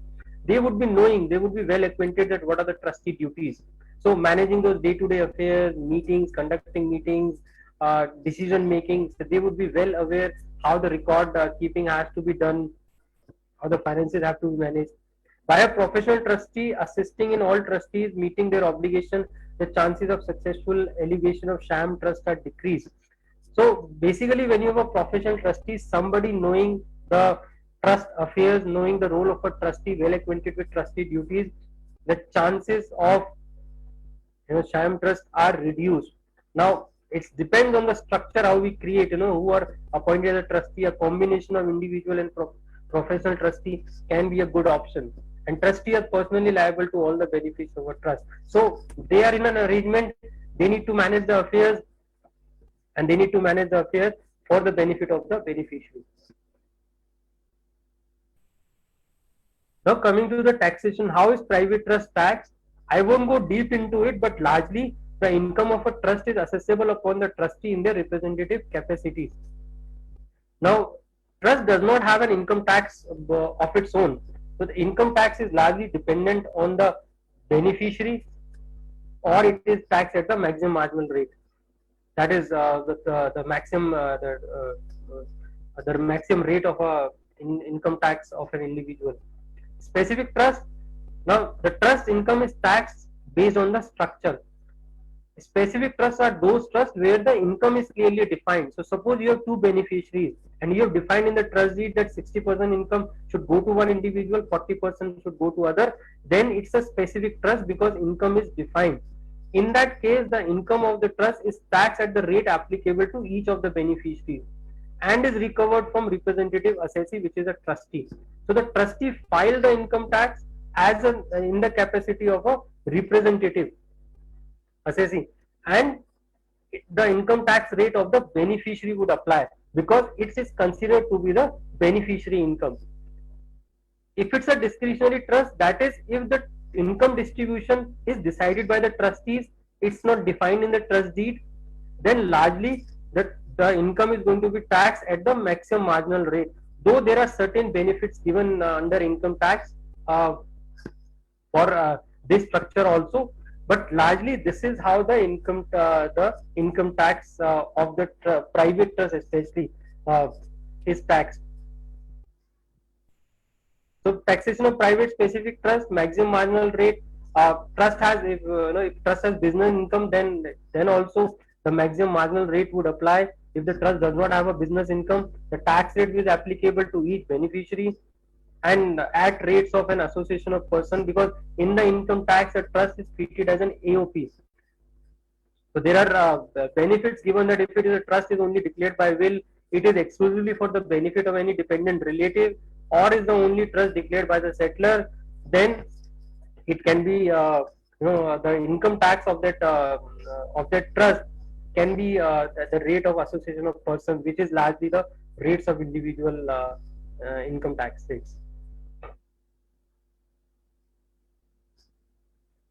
they would be knowing, they would be well acquainted that what are the trustee duties. So managing those day-to-day affairs, meetings, conducting meetings, decision making, so they would be well aware how the record keeping has to be done, how the finances have to be managed. By a professional trustee assisting in all trustees meeting their obligation, the chances of successful alleviation of sham trust are decreased. So basically, when you have a professional trustee, somebody knowing the trust affairs, knowing the role of a trustee, well acquainted with trustee duties, the chances of sham trust are reduced. Now it depends on the structure how we create. Who are appointed as a trustee. A combination of individual and professional trustee can be a good option. And trustee are personally liable to all the benefits of a trust. So they are in an arrangement. They need to manage the affairs, and they need to manage the affairs for the benefit of the beneficiary. Now coming to the taxation, how is private trust taxed? I won't go deep into it, but largely the income of a trust is assessable upon the trustee in their representative capacities. Now, trust does not have an income tax of its own. So the income tax is largely dependent on the beneficiary, or it is taxed at the maximum marginal rate. That is the maximum the maximum rate of a income tax of an individual. Specific trust. Now the trust income is taxed based on the structure. Specific trusts are those trusts where the income is clearly defined. So suppose you have two beneficiaries and you have defined in the trust deed that 60% income should go to one individual, 40% should go to other, then it's a specific trust because income is defined. In that case, the income of the trust is taxed at the rate applicable to each of the beneficiaries and is recovered from representative assessee, which is a trustee. So the trustee filed the income tax as in the capacity of a representative assessing, and the income tax rate of the beneficiary would apply because it is considered to be the beneficiary income. If it's a discretionary trust, that is, if the income distribution is decided by the trustees, it's not defined in the trust deed, then largely the income is going to be taxed at the maximum marginal rate. Though there are certain benefits given under income tax for this structure also, but largely this is how the income tax of the private trust especially is taxed. So taxation of private specific trust, maximum marginal rate. Trust has, if trust has business income, then also the maximum marginal rate would apply. If the trust does not have a business income, the tax rate is applicable to each beneficiary and at rates of an association of person, because in the income tax a trust is treated as an AOP. So there are benefits given that if it is a trust is only declared by will, it is exclusively for the benefit of any dependent relative, or is the only trust declared by the settlor, then it can be the income tax of that trust can be at the rate of association of persons, which is largely the rates of individual income tax rates.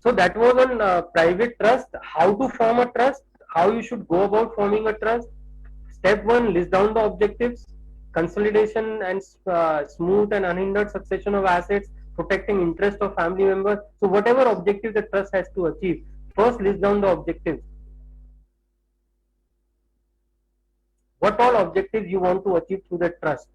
So that was on private trust, how to form a trust, how you should go about forming a trust. Step 1, list down the objectives: consolidation and smooth and unhindered succession of assets, protecting interest of family members. So whatever objective the trust has to achieve, first list down the objectives. What all objectives you want to achieve through the trust?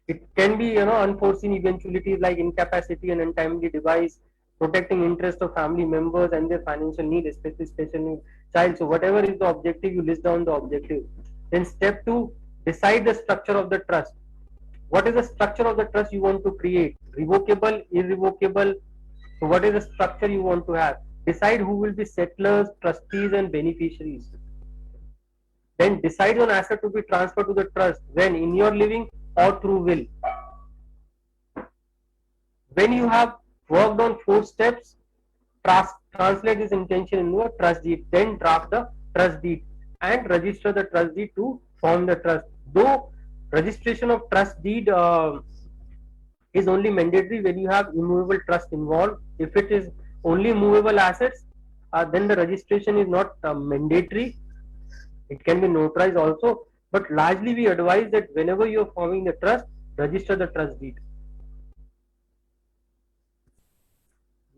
It can be unforeseen eventualities like incapacity and untimely demise, protecting interest of family members and their financial need, especially special need child. So whatever is the objective, you list down the objective. Then step 2, decide the structure of the trust. What is the structure of the trust you want to create? Revocable, irrevocable. So what is the structure you want to have? Decide who will be settlers, trustees and beneficiaries. Then decide on asset to be transferred to the trust, when in your living or through will. When you have worked on 4 steps, translate this intention into a trust deed, then draft the trust deed and register the trust deed to form the trust. Though registration of trust deed is only mandatory when you have immovable trust involved. If it is only movable assets, then the registration is not mandatory. It can be notarized also, but largely we advise that whenever you are forming the trust, register the trust deed.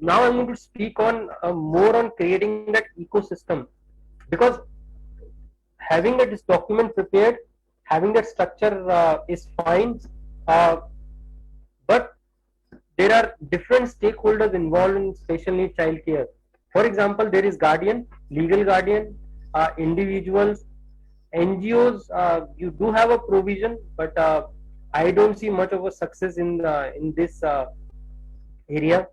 Now I'm going to speak on more on creating that ecosystem, because having this document prepared, having that structure is fine, but there are different stakeholders involved in special needs child care. For example, there is guardian, legal guardian, individuals, NGOs. You do have a provision, but I don't see much of a success in this area.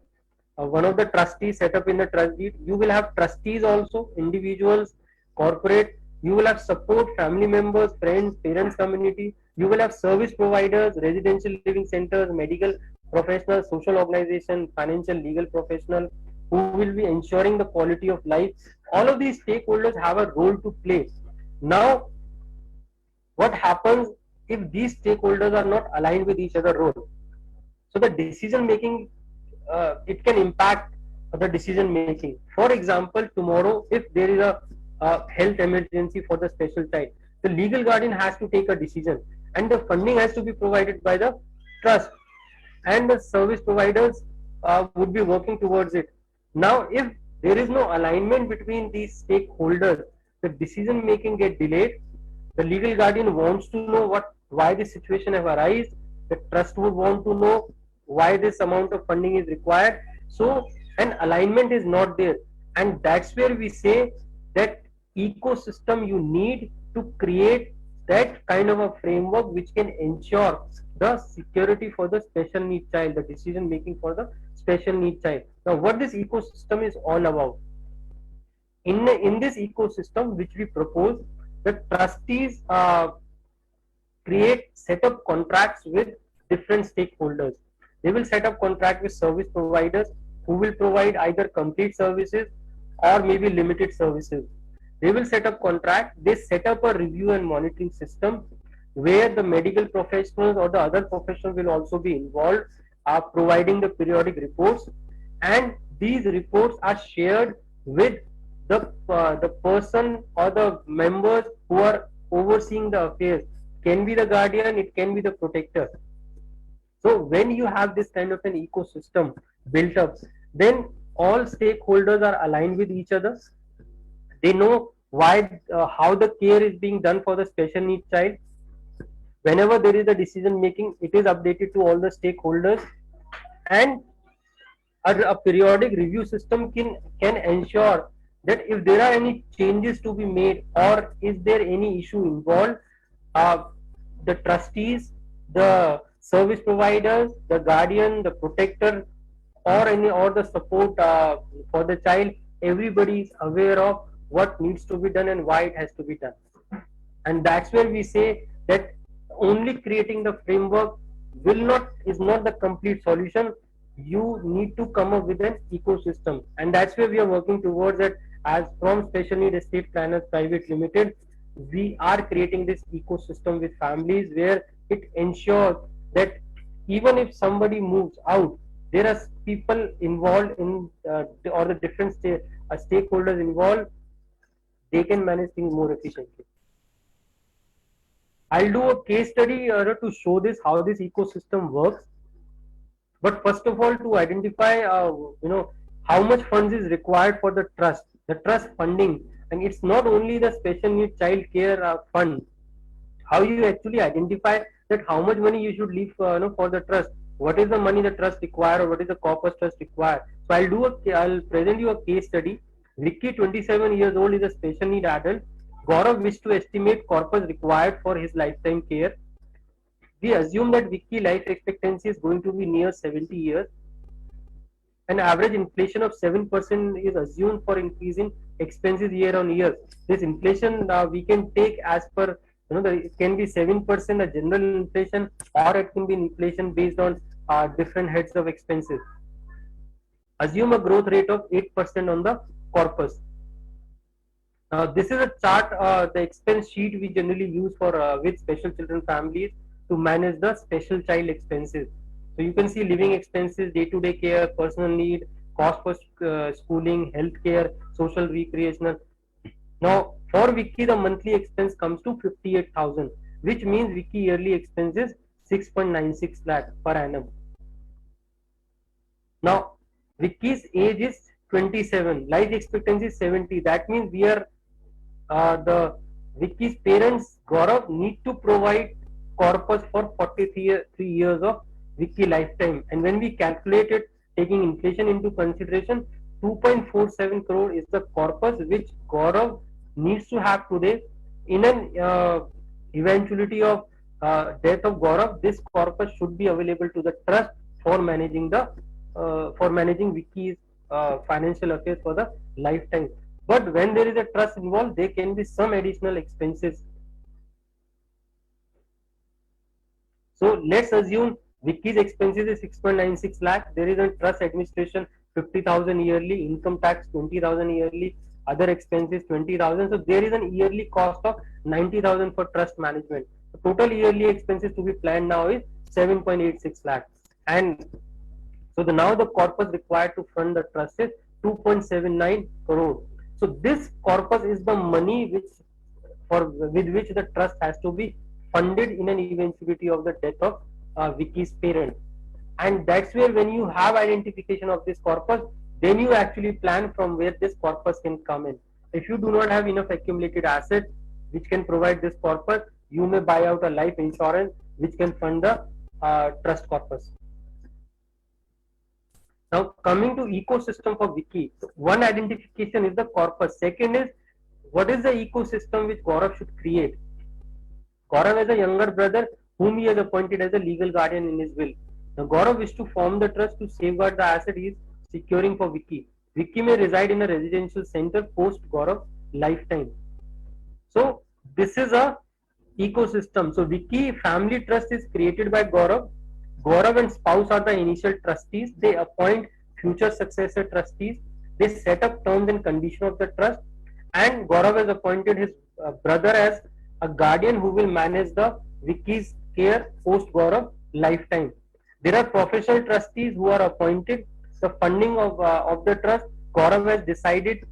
One of the trustees set up in the trust deed. You will have trustees also, individuals, corporate. You will have support, family members, friends, parents, community. You will have service providers, residential living centers, medical professionals, social organization, financial, legal professional, who will be ensuring the quality of life. All of these stakeholders have a role to play. Now, what happens if these stakeholders are not aligned with each other role? So the decision making, it can impact the decision making. For example, tomorrow, if there is a health emergency for the special child, the legal guardian has to take a decision, and the funding has to be provided by the trust, and the service providers would be working towards it. Now, if there is no alignment between these stakeholders, the decision making get delayed. The legal guardian wants to know why this situation have arisen. The trust would want to know why this amount of funding is required. So an alignment is not there, and that's where we say that ecosystem you need to create that kind of a framework which can ensure the security for the special need child, the decision making for the special need child. Now, what this ecosystem is all about? In this ecosystem which we propose, the trustees create set up contracts with different stakeholders. They will set up contract with service providers who will provide either complete services or maybe limited services. They will set up contract. They set up a review and monitoring system where the medical professionals or the other professionals will also be involved, providing the periodic reports, and these reports are shared with the person or the members who are overseeing the affairs. Can be the guardian, it can be the protector. So when you have this kind of an ecosystem built up, then all stakeholders are aligned with each other. They know why, how the care is being done for the special needs child. Whenever there is a decision making, it is updated to all the stakeholders, and a periodic review system can ensure that if there are any changes to be made or is there any issue involved, uh, the trustees, the service providers, the guardian, the protector, or the support for the child, everybody is aware of what needs to be done and why it has to be done. And that's where we say that only creating the framework is not the complete solution. You need to come up with an ecosystem, and that's where we are working towards it. As from Special Need Estate Planners Private Limited, we are creating this ecosystem with families where it ensures that even if somebody moves out, there are people involved in or the different stakeholders involved. They can manage things more efficiently. I'll do a case study to show this how this ecosystem works. But first of all, to identify, how much funds is required for the trust funding, and it's not only the special needs child care fund. How you actually identify that how much money you should leave, for the trust? What is the money the trust require, or what is the corpus trust require? So I'll present you a case study. Vicky, 27 years old, is a special need adult. Gaurav wished to estimate corpus required for his lifetime care. We assume that Vicky life expectancy is going to be near 70 years. An average inflation of 7% is assumed for increasing expenses year on year. This inflation we can take as per, it can be 7% a general inflation, or it can be inflation based on different heads of expenses. Assume a growth rate of 8% on the corpus. Now, this is a chart, the expense sheet we generally use for with special children families to manage the special child expenses. So you can see living expenses, day-to-day care, personal need, cost for schooling, healthcare, social recreational. Now, for Vicky, the monthly expense comes to 58,000, which means Vicky yearly expenses 6.96 lakh per annum. Now, Vicky's age is 27, life expectancy is 70. That means we are the Vicky's parents, Gaurav, need to provide corpus for 43 years of Vicky lifetime. And when we calculate it, taking inflation into consideration, 2.47 crore is the corpus which Gaurav needs to have today. In an eventuality of death of Gaurav, this corpus should be available to the trust for managing Vicky's financial affairs for the lifetime. But when there is a trust involved, there can be some additional expenses. So let's assume Vicky's expenses is 6.96 lakh. There is a trust administration 50,000 yearly, income tax 20,000 yearly, other expenses 20,000. So there is an yearly cost of 90,000 for trust management. The total yearly expenses to be planned now is 7.86 lakh. And so now the corpus required to fund the trust is 2.79 crore. So this corpus is the money with which the trust has to be funded in an eventuality of the death of Vicky's parent. And that's where, when you have identification of this corpus, then you actually plan from where this corpus can come in. If you do not have enough accumulated assets which can provide this corpus, you may buy out a life insurance which can fund the trust corpus. Now, coming to ecosystem for Vicky, one identification is the corpus. Second is what is the ecosystem which Gaurav should create? Gaurav has a younger brother whom he has appointed as a legal guardian in his will. Now Gaurav wishes to form the trust to safeguard the asset he is securing for Vicky. Vicky may reside in a residential center post Gaurav's lifetime. So this is a ecosystem. So Vicky Family Trust is created by Gaurav. Gaurav and spouse are the initial trustees. They appoint future successor trustees. They set up terms and conditions of the trust. And Gaurav has appointed his brother as a guardian who will manage the Vicky's care post Gaurav lifetime. There are professional trustees who are appointed. The funding of the trust, Gaurav has decided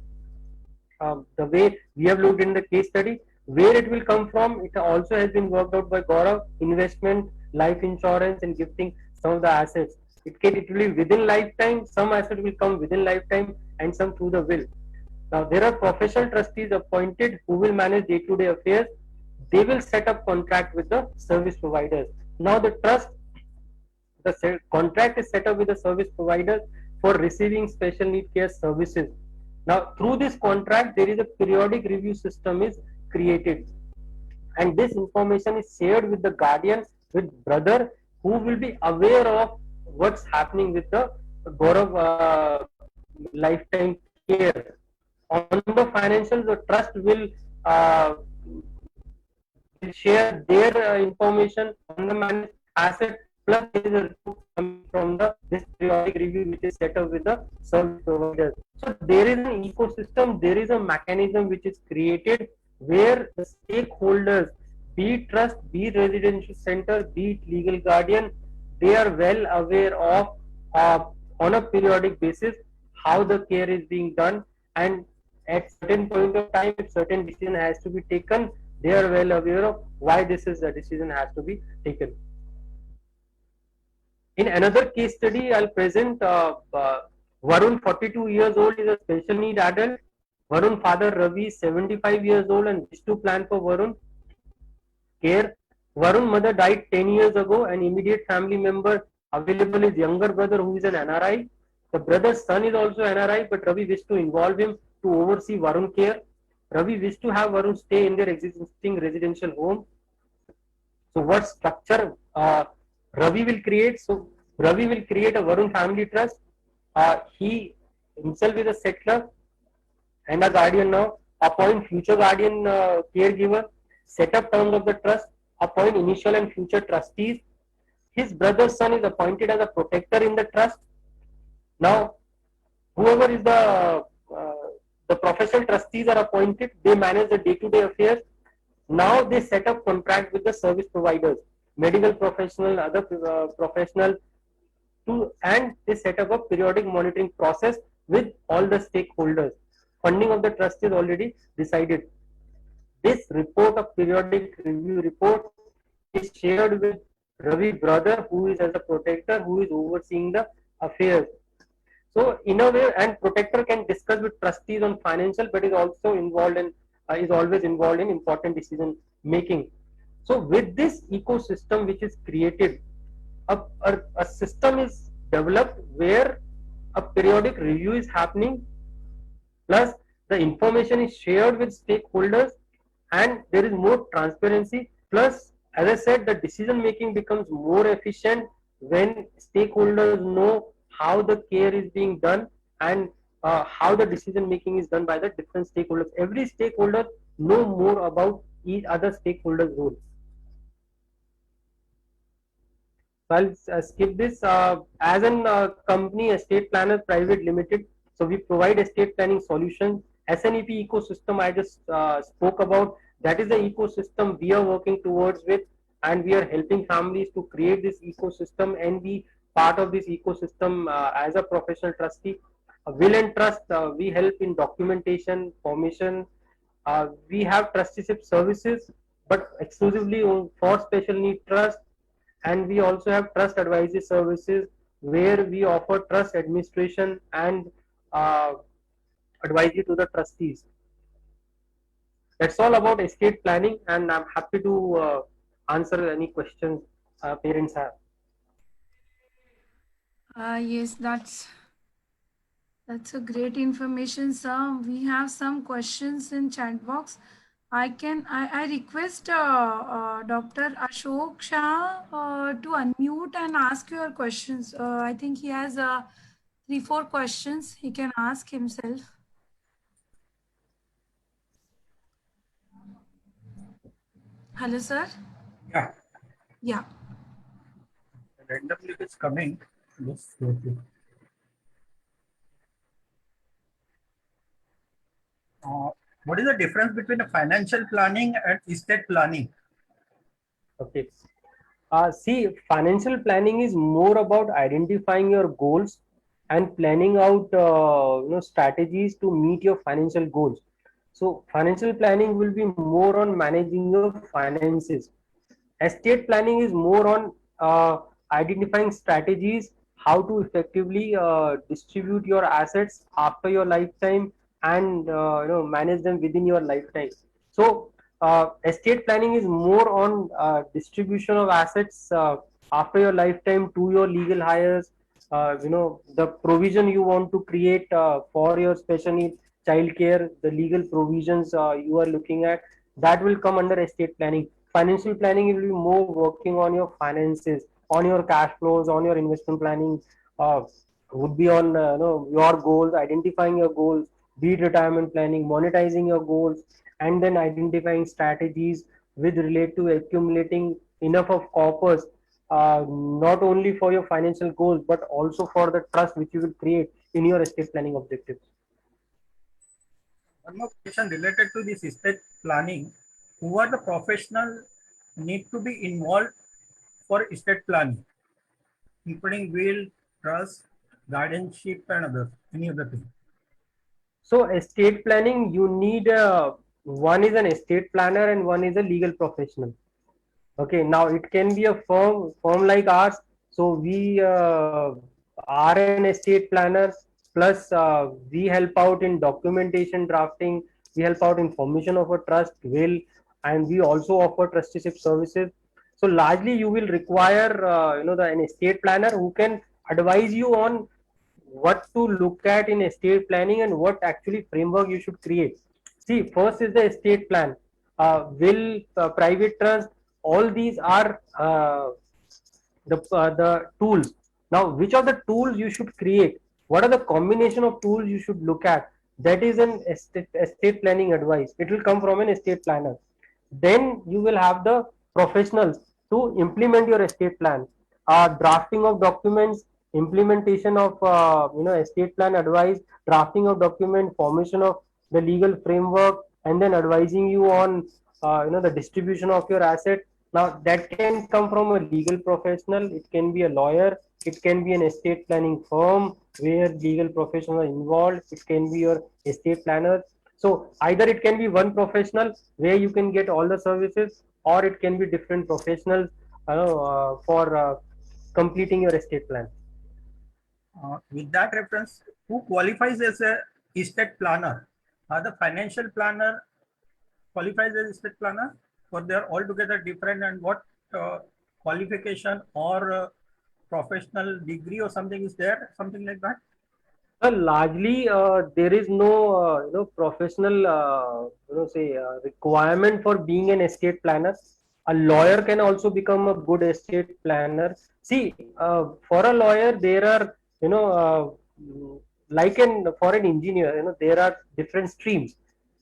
the way we have looked in the case study. Where it will come from, it also has been worked out by Gaurav. Investment, life insurance, and gifting some of the assets. It will be within lifetime. Some assets will come within lifetime, and some through the will. Now there are professional trustees appointed who will manage day-to-day affairs. They will set up contract with the service providers. Now the trust, the contract is set up with the service providers for receiving special need care services. Now through this contract, there is a periodic review system is created, and this information is shared with the guardian, with brother, who will be aware of what's happening with the Gaurav lifetime care. On the financials, the trust will share their information on the managed asset, plus there is a report coming from the this periodic review which is set up with the service providers. So there is an ecosystem, there is a mechanism which is created where the stakeholders, be it trust, be it residential center, be it legal guardian, they are well aware of on a periodic basis how the care is being done, and at certain point of time, if certain decision has to be taken, they are well aware of why this is a decision has to be taken. In another case study, I'll present Varun, 42 years old, is a special need adult. Varun father Ravi, 75 years old, and wish to plan for Varun care. Varun mother died 10 years ago, and immediate family member available is younger brother who is an NRI. The brother's son is also NRI, but Ravi wished to involve him to oversee Varun care. Ravi wished to have Varun stay in their existing residential home. So what structure Ravi will create? So Ravi will create a Varun family trust. He himself is a settler and a guardian now. Appoint future guardian caregiver. Set up terms of the trust. Appoint initial and future trustees. His brother's son is appointed as a protector in the trust. Now, whoever is the professional trustees are appointed. They manage the day-to-day affairs. Now they set up contract with the service providers, medical professional, other professional, and they set up a periodic monitoring process with all the stakeholders. Funding of the trust is already decided. This report of periodic review report is shared with Ravi brother, who is as a protector, who is overseeing the affairs. So in a way, and protector can discuss with trustees on financial, but is also involved in is always involved in important decision making. So with this ecosystem which is created, a system is developed where a periodic review is happening, plus the information is shared with stakeholders, and there is more transparency. Plus, as I said, the decision making becomes more efficient when stakeholders know how the care is being done, and how the decision making is done by the different stakeholders. Every stakeholder know more about each other stakeholders' role. So I'll skip this. As a company, Estate Planners Private Limited, so we provide estate planning solutions. SNEP ecosystem I just spoke about. That is the ecosystem we are working towards with, and we are helping families to create this ecosystem and be part of this ecosystem as a professional trustee. Will and trust, we help in documentation, formation. We have trusteeship services, but exclusively for special need trust, and we also have trust advisory services where we offer trust administration and advisory to the trustees. That's all about estate planning, and I'm happy to answer any questions parents have. Yes, that's That's a great information, sir. We have some questions in chat box. I request Dr. Ashok Shah to unmute and ask your questions. I think he has 3, 4 questions he can ask himself. Hello, sir. Yeah, Yeah. randomly it is coming. Let's go to. What is the difference between a financial planning and estate planning? Okay. See, financial planning is more about identifying your goals and planning out strategies to meet your financial goals. So financial planning will be more on managing your finances. Estate planning is more on identifying strategies how to effectively distribute your assets after your lifetime and manage them within your lifetime. So estate planning is more on distribution of assets after your lifetime to your legal hires. The provision you want to create for your special needs child care, the legal provisions you are looking at, that will come under estate planning. Financial planning will be more working on your finances, on your cash flows, on your investment planning, uh, would be on your goals, identifying your goals, be it retirement planning, monetizing your goals, and then identifying strategies with relate to accumulating enough of corpus, not only for your financial goals but also for the trust which you will create in your estate planning objectives. One more question related to this estate planning. Who are the professional need to be involved for estate planning, including will, trust, guardianship, and others? Any other thing? So estate planning, you need one is an estate planner and one is a legal professional. Okay, now it can be a firm like ours. So we are an estate planner. Plus, we help out in documentation drafting. We help out in formation of a trust, will, and we also offer trusteeship services. So largely, you will require an estate planner who can advise you on what to look at in estate planning and what actually framework you should create. See, first is the estate plan, will, private trust, all these are the tools. Now, which of the tools you should create? What are the combination of tools you should look at? That is an estate planning advice. It will come from an estate planner. Then you will have the professionals to implement your estate plan, drafting of documents, implementation of estate plan advice, drafting of document, formation of the legal framework, and then advising you on the distribution of your asset. Now that can come from a legal professional, it can be a lawyer, it can be an estate planning firm where legal professionals are involved, it can be your estate planner. So either it can be one professional where you can get all the services, or it can be different professionals for completing your estate plan. With that reference, who qualifies as a estate planner? Are the financial planner qualifies as estate planner, or they are altogether different? And what qualification or professional degree or something is there? Something like that? Largely, there is no professional requirement for being an estate planner. A lawyer can also become a good estate planner. See, for a lawyer, there are like for an engineer, there are different streams.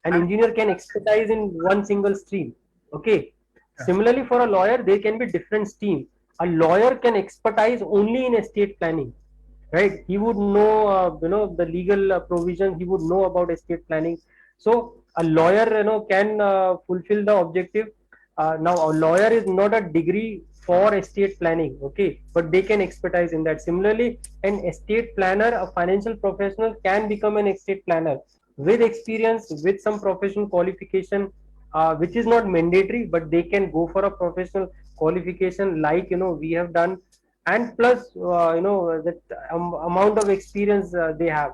An engineer can expertise in one single stream. Okay. Similarly, for a lawyer, there can be different streams. A lawyer can expertise only in estate planning, right? He would know the legal provision, he would know about estate planning. So a lawyer can fulfill the objective. Now a lawyer is not a degree for estate planning, okay, but they can expertise in that. Similarly, an estate planner, a financial professional, can become an estate planner with experience, with some professional qualification, which is not mandatory, but they can go for a professional qualification like we have done. And plus that amount of experience they have.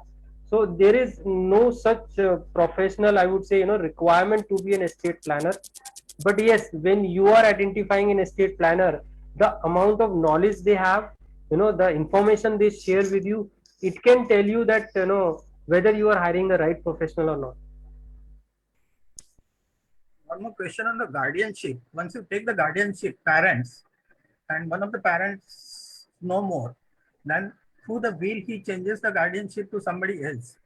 So there is no such professional, I would say, requirement to be an estate planner. But yes, when you are identifying an estate planner, the amount of knowledge they have, the information they share with you, it can tell you that whether you are hiring the right professional or not. One more question on the guardianship. Once you take the guardianship, parents, and one of the parents no more, then through the will he changes the guardianship to somebody else.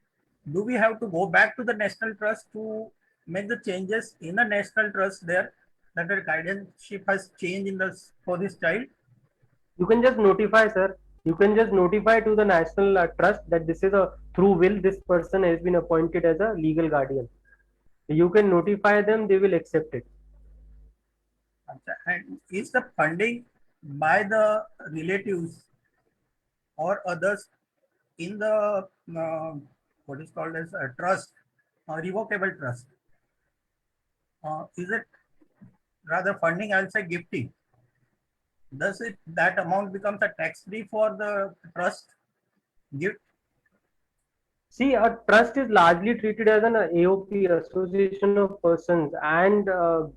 Do we have to go back to the national trust to make the changes in the national trust there that the guardianship has changed in the for this child? You can just notify, sir. You can just notify to the national trust that this is a through will this person has been appointed as a legal guardian. You can notify them; they will accept it. And is the funding by the relatives or others in the what is called as a trust, revocable trust? Is it rather funding? I'll say gifting. Does it that amount becomes a tax free for the trust gift? See, a trust is largely treated as an AOP, Association of Persons, and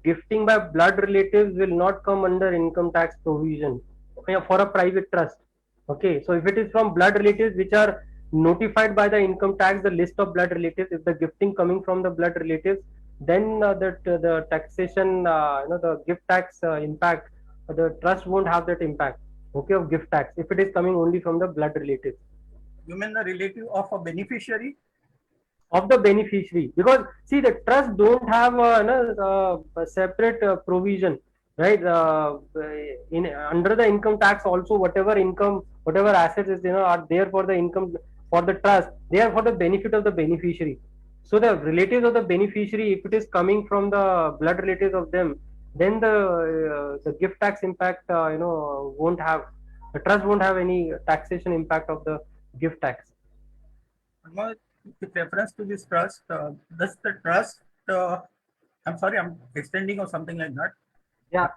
gifting by blood relatives will not come under income tax provision for a private trust. Okay, so if it is from blood relatives which are notified by the income tax, the list of blood relatives, if the gifting coming from the blood relatives, then the taxation, the gift tax impact, the trust won't have that impact. Okay, of gift tax if it is coming only from the blood relatives. You mean the relative of a beneficiary? Of the beneficiary, because see the trust don't have a separate provision, right? In under the income tax also, whatever income, whatever assets is are there for the income for the trust, they are for the benefit of the beneficiary. So the relatives of the beneficiary, if it is coming from the blood relatives of them, then the gift tax impact won't have, the trust won't have any taxation impact of the gift tax. With reference to this trust, does the trust, I'm sorry, I'm extending or something like that. Yeah.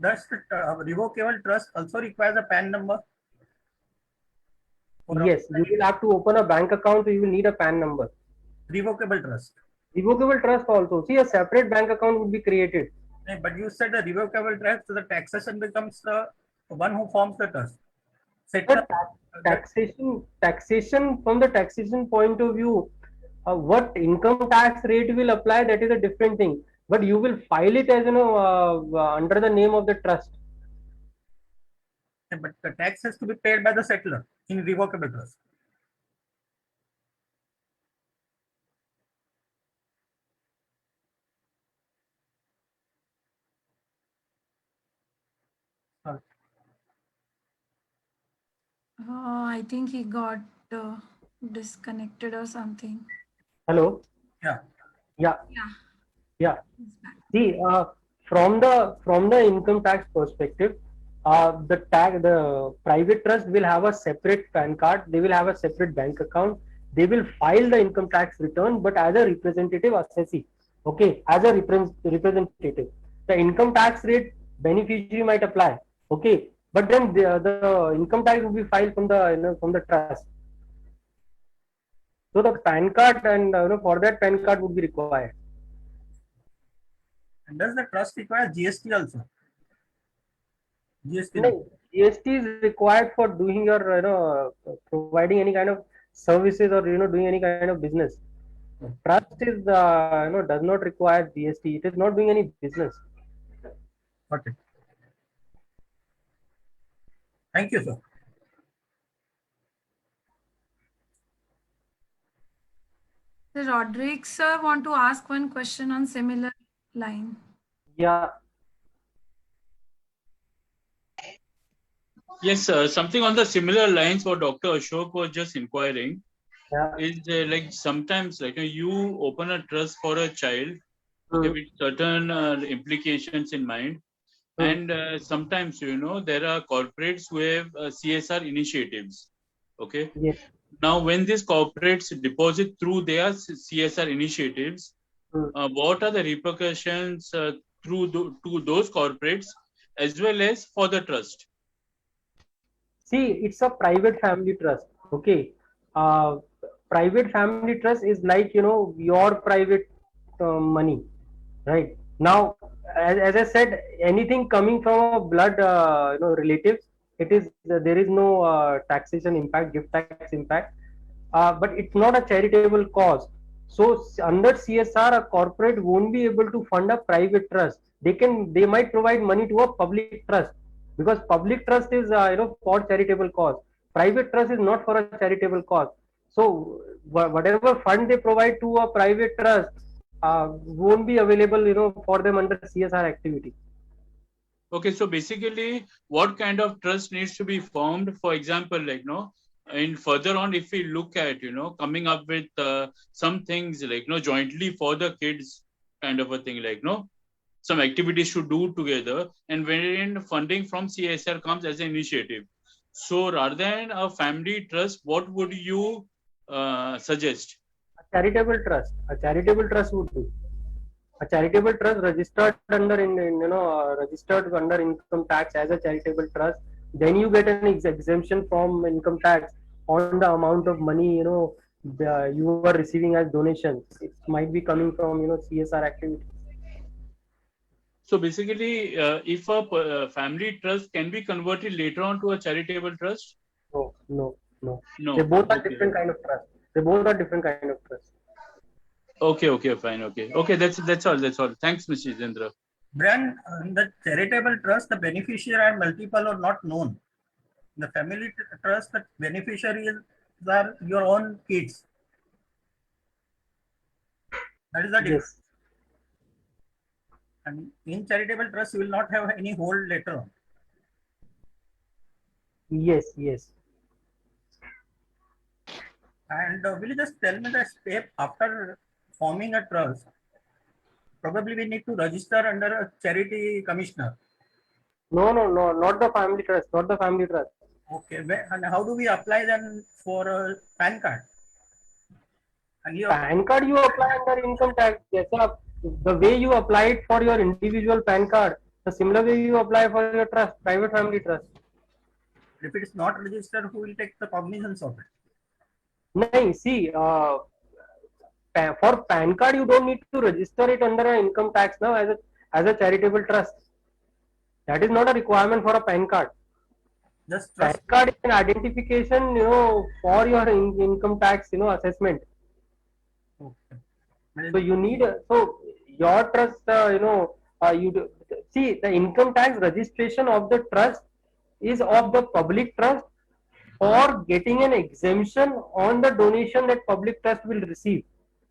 Does the revocable trust also requires a PAN number? Yes, you will have to open a bank account, so you will need a PAN number. Revocable trust. Revocable trust also. See, a separate bank account would be created. But you said a revocable trust, so the taxation becomes the one who forms the trust. Taxation from the taxation point of view, what income tax rate will apply, that is a different thing. But you will file it as under the name of the trust. But the tax has to be paid by the settler in revocable trust. I think he got disconnected or something. Hello. Yeah. Yeah. See, from the income tax perspective, the private trust will have a separate PAN card. They will have a separate bank account. They will file the income tax return, but as a representative assessee. Okay, as a representative, the income tax rate beneficiary might apply. Okay, but then the income tax will be filed from the trust. So the PAN card and for that PAN card would be required. And does the trust require GST also? GST. No, GST is required for doing your providing any kind of services or doing any kind of business. Trust is does not require GST. It is not doing any business. Okay. Thank you, sir. Roderick sir want to ask one question on similar line. Yeah. Yes, sir. Something on the similar lines what Dr. Ashok was just inquiring. Yeah. Is like sometimes like you open a trust for a child with certain implications in mind, and sometimes there are corporates who have CSR initiatives. Okay. Yes. Now, when these corporates deposit through their CSR initiatives, what are the repercussions to those corporates as well as for the trust? See, it's a private family trust. Okay. Private family trust is like your private money, right? Now, as I said, anything coming from a blood relatives, it is there is no taxation impact, gift tax impact, but it's not a charitable cause. So under CSR, a corporate won't be able to fund a private trust. They might provide money to a public trust, because public trust is for charitable cause. Private trust is not for a charitable cause. So whatever fund they provide to a private trust won't be available for them under CSR activity. Okay, so basically, what kind of trust needs to be formed? For example, like and further on, if we look at coming up with some things like jointly for the kids kind of a thing, like some activities to do together, and wherein funding from CSR comes as an initiative. So rather than a family trust, what would you suggest? A charitable trust. A charitable trust would do. A charitable trust registered under registered under income tax as a charitable trust. Then you get an exemption from income tax on the amount of money you are receiving as donations. It might be coming from CSR activity. So basically, if a family trust can be converted later on to a charitable trust? No. No. They both are Okay. different kind of trust. They both are different kind of trust. Okay, fine. Okay, that's all. Thanks, Mr. Jitendra. Brian, in the charitable trust, the beneficiary are multiple or not known. In the family trust, the beneficiaries are your own kids. That is the difference. Yes. And in charitable trust, you will not have any hold later on. Yes. And will you just tell me the step after forming a trust? Probably we need to register under a charity commissioner. No, not the family trust. Not the family trust. Okay, and how do we apply then for a PAN card? And PAN card you apply under income tax. Yes, the way you apply it for your individual PAN card, the similar way you apply for your trust, private family trust. If it is not registered, who will take the cognizance of it? No, see, for PAN card you don't need to register it under an income tax now as a charitable trust. That is not a requirement for a PAN card. Just PAN trust. card is an identification, for your income tax, assessment. Okay. So you need your trust, see, the income tax registration of the trust is of the public trust for getting an exemption on the donation that public trust will receive.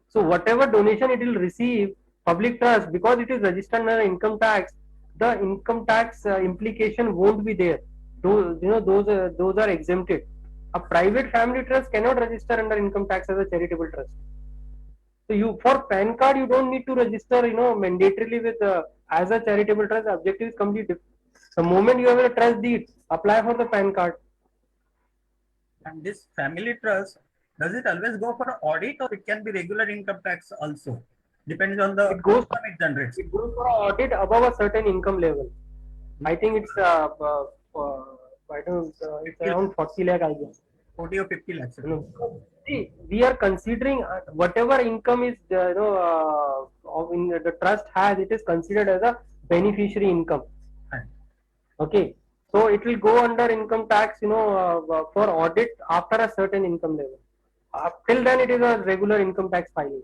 So whatever donation it will receive, public trust, because it is registered under income tax, the income tax implication won't be there. Those are exempted. A private family trust cannot register under income tax as a charitable trust. So for PAN card you don't need to register mandatorily with as a charitable trust. The objective is completely different. The moment you have a trust deed, apply for the PAN card. And this family trust, does it always go for audit or it can be regular income tax also? Depends on the income it generates. It goes for audit above a certain income level. I think it's it's around 40 lakh, I guess. 40 or 50 lakhs. See, we are considering whatever income is in the trust has, it is considered as a beneficiary income. Okay, so it will go under income tax, for audit after a certain income level. Till then, it is a regular income tax filing.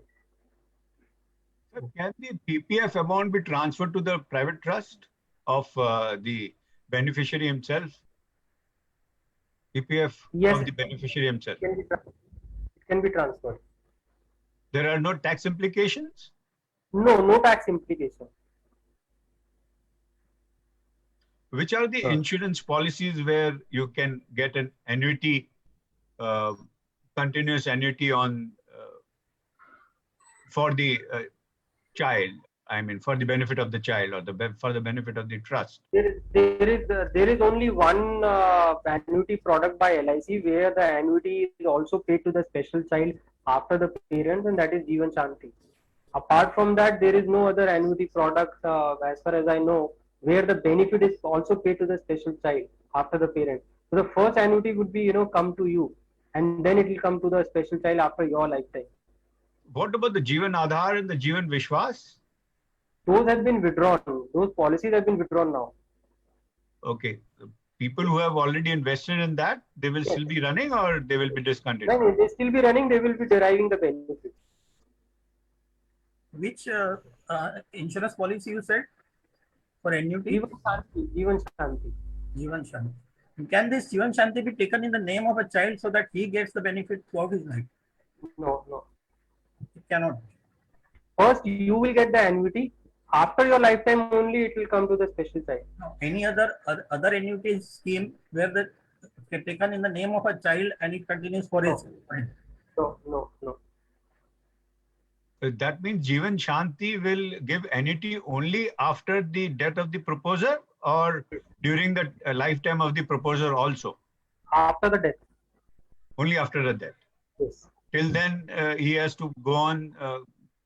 Sir, can the PPF amount be transferred to the private trust of the beneficiary himself? PPF Yes, of the beneficiary himself. It can be transferred. There are no tax implications? No tax implication. Which are the insurance policies where you can get an annuity, continuous annuity on for the child? I mean, for the benefit of the child or for the benefit of the trust. There is only one annuity product by LIC where the annuity is also paid to the special child after the parents, and that is Jeevan Shanti. Apart from that, there is no other annuity product, as far as I know, where the benefit is also paid to the special child after the parent. So the first annuity would be, come to you, and then it will come to the special child after your lifetime. What about the Jeevan Aadhar and the Jeevan Vishwas? Those have been withdrawn. Those policies have been withdrawn now. Okay. The people who have already invested in that, they will still be running or they will be discontinued? When they still be running, they will be deriving the benefits. Which insurance policy you said for annuity? Jivan Shanti. Jivan Shanti. Jivan Shanti. Can this Jivan Shanti be taken in the name of a child so that he gets the benefit throughout his life? No, no. It cannot. First, you will get the annuity. After your lifetime only, it will come to the special child. No. Any other annuity scheme where the taken in the name of a child and it continues for his life? No, no, no. That means Jivan Shanti will give annuity only after the death of the proposer or during the lifetime of the proposer also? After the death. Only after the death. Yes. Till then, he has to go on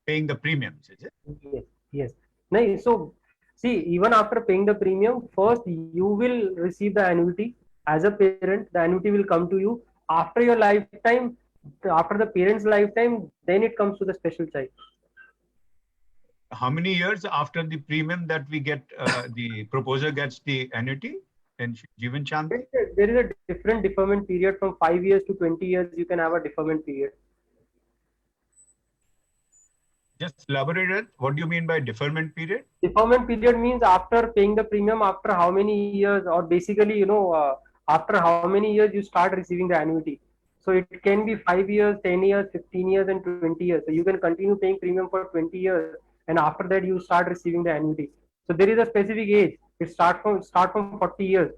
paying the premiums, is it? Yes. Yes. No, so see, even after paying the premium, first you will receive the annuity as a parent. The annuity will come to you after your lifetime. After the parent's lifetime, then it comes to the special child. How many years after the premium that we get, the proposer gets the annuity in Jivan Shanti? There is a different deferment period from 5 years to 20 years. You can have a deferment period. Just elaborate it. What do you mean by deferment period? Deferment period means after paying the premium, after how many years, or basically, after how many years you start receiving the annuity. So it can be 5 years, 10 years, 15 years, and 20 years. So you can continue paying premium for 20 years, and after that you start receiving the annuity. So there is a specific age. It start from 40 years.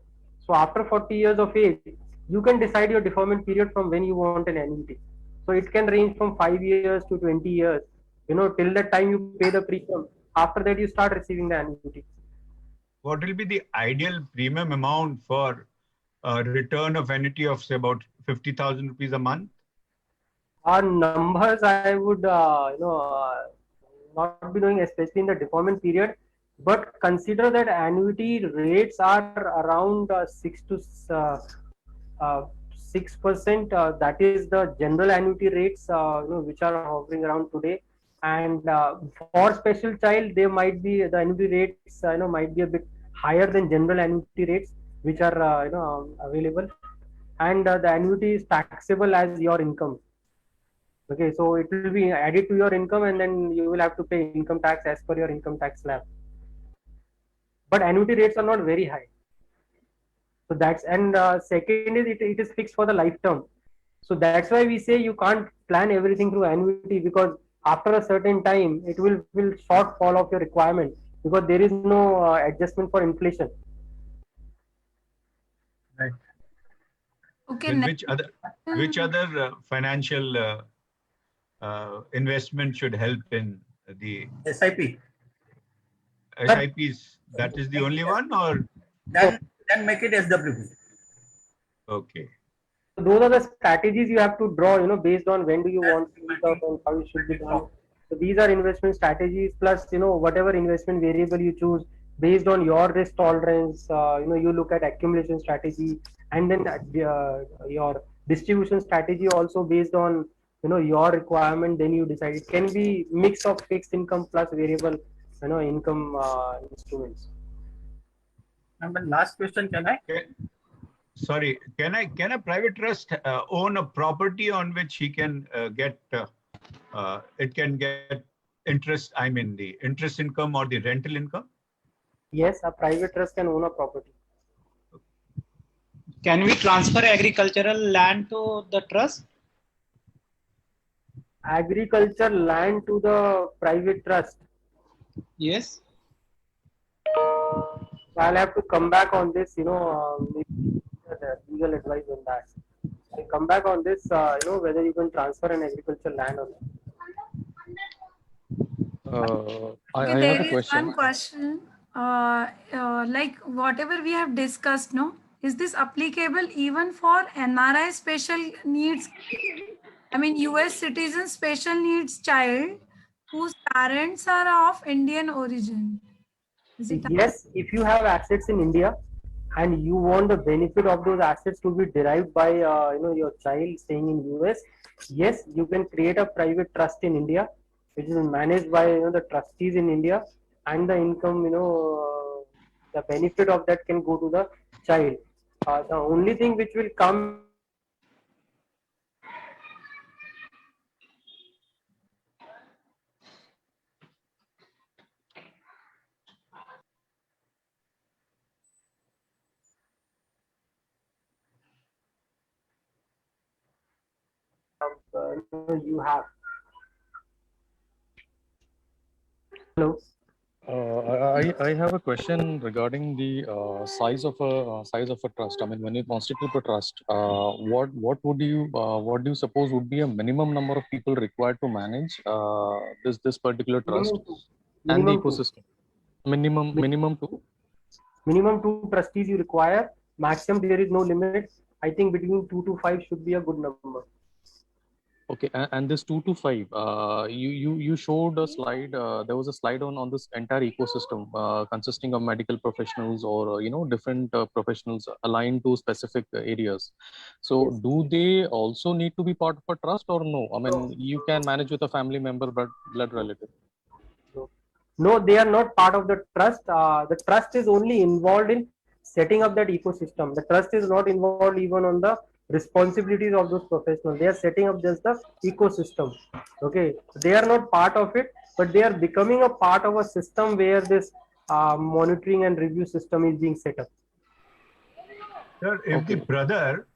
So after 40 years of age, you can decide your deferment period from when you want an annuity. So it can range from 5 years to 20 years. Till the time you pay the premium. After that, you start receiving the annuity. What will be the ideal premium amount for a return of annuity of say about 50,000 rupees a month? Our numbers, I would, not be knowing, especially in the deferment period. But consider that annuity rates are around 6%. That is the general annuity rates, which are hovering around today. And for special child, the annuity rates, might be a bit higher than general annuity rates, which are, available. And the annuity is taxable as your income. Okay, so it will be added to your income, and then you will have to pay income tax as per your income tax slab. But annuity rates are not very high. So that's, and second is it is fixed for the life term. So that's why we say you can't plan everything through annuity, because after a certain time it will shortfall of your requirement, because there is no adjustment for inflation. Right. Okay. Then which other financial investment should help in the SIP. SIPs? That is the only one, or Then make it SWP. okay? So those are the strategies you have to draw, based on when do you want to meet up and how it should be done. So these are investment strategies, plus, whatever investment variable you choose based on your risk tolerance. You look at accumulation strategy, and then your distribution strategy also based on, your requirement. Then you decide. It can be mix of fixed income plus variable, income instruments. And the last question, can I? Sorry, can a private trust own a property on which he can get it can get interest? I mean, the interest income or the rental income? Yes, a private trust can own a property. Can we transfer agricultural land to the trust? Agriculture land to the private trust. Yes. I'll have to come back on this, legal advice on that. I'll come back on this, whether you can transfer an agricultural land or not. I Okay, have there a is question. one question. Like whatever we have discussed, no, is this applicable even for NRI special needs? I mean, US citizen special needs child whose parents are of Indian origin. Is it? Yes, if you have assets in India and you want the benefit of those assets to be derived by your child staying in US, yes, you can create a private trust in India, which is managed by the trustees in India, and the income, the benefit of that can go to the child. The only thing which will come you have. Hello. I have a question regarding the size of a trust. I mean, when you constitute a trust, what what do you suppose would be a minimum number of people required to manage this particular trust Minimum two. and the Minimum two. ecosystem? Minimum two. Minimum 2 trustees you require. Maximum there is no limit. I think between 2 to 5 should be a good number. Okay, and this 2 to 5, you showed a slide. There was a slide on this entire ecosystem consisting of medical professionals or different professionals aligned to specific areas. So, Yes. do they also need to be part of a trust or no? I mean, No. you can manage with a family member, but blood relative. No, they are not part of the trust. The trust is only involved in setting up that ecosystem. The trust is not involved even on the responsibilities of those professionals. They are setting up just the ecosystem. Okay, they are not part of it, but they are becoming a part of a system where this monitoring and review system is being set up. Sir, if the brother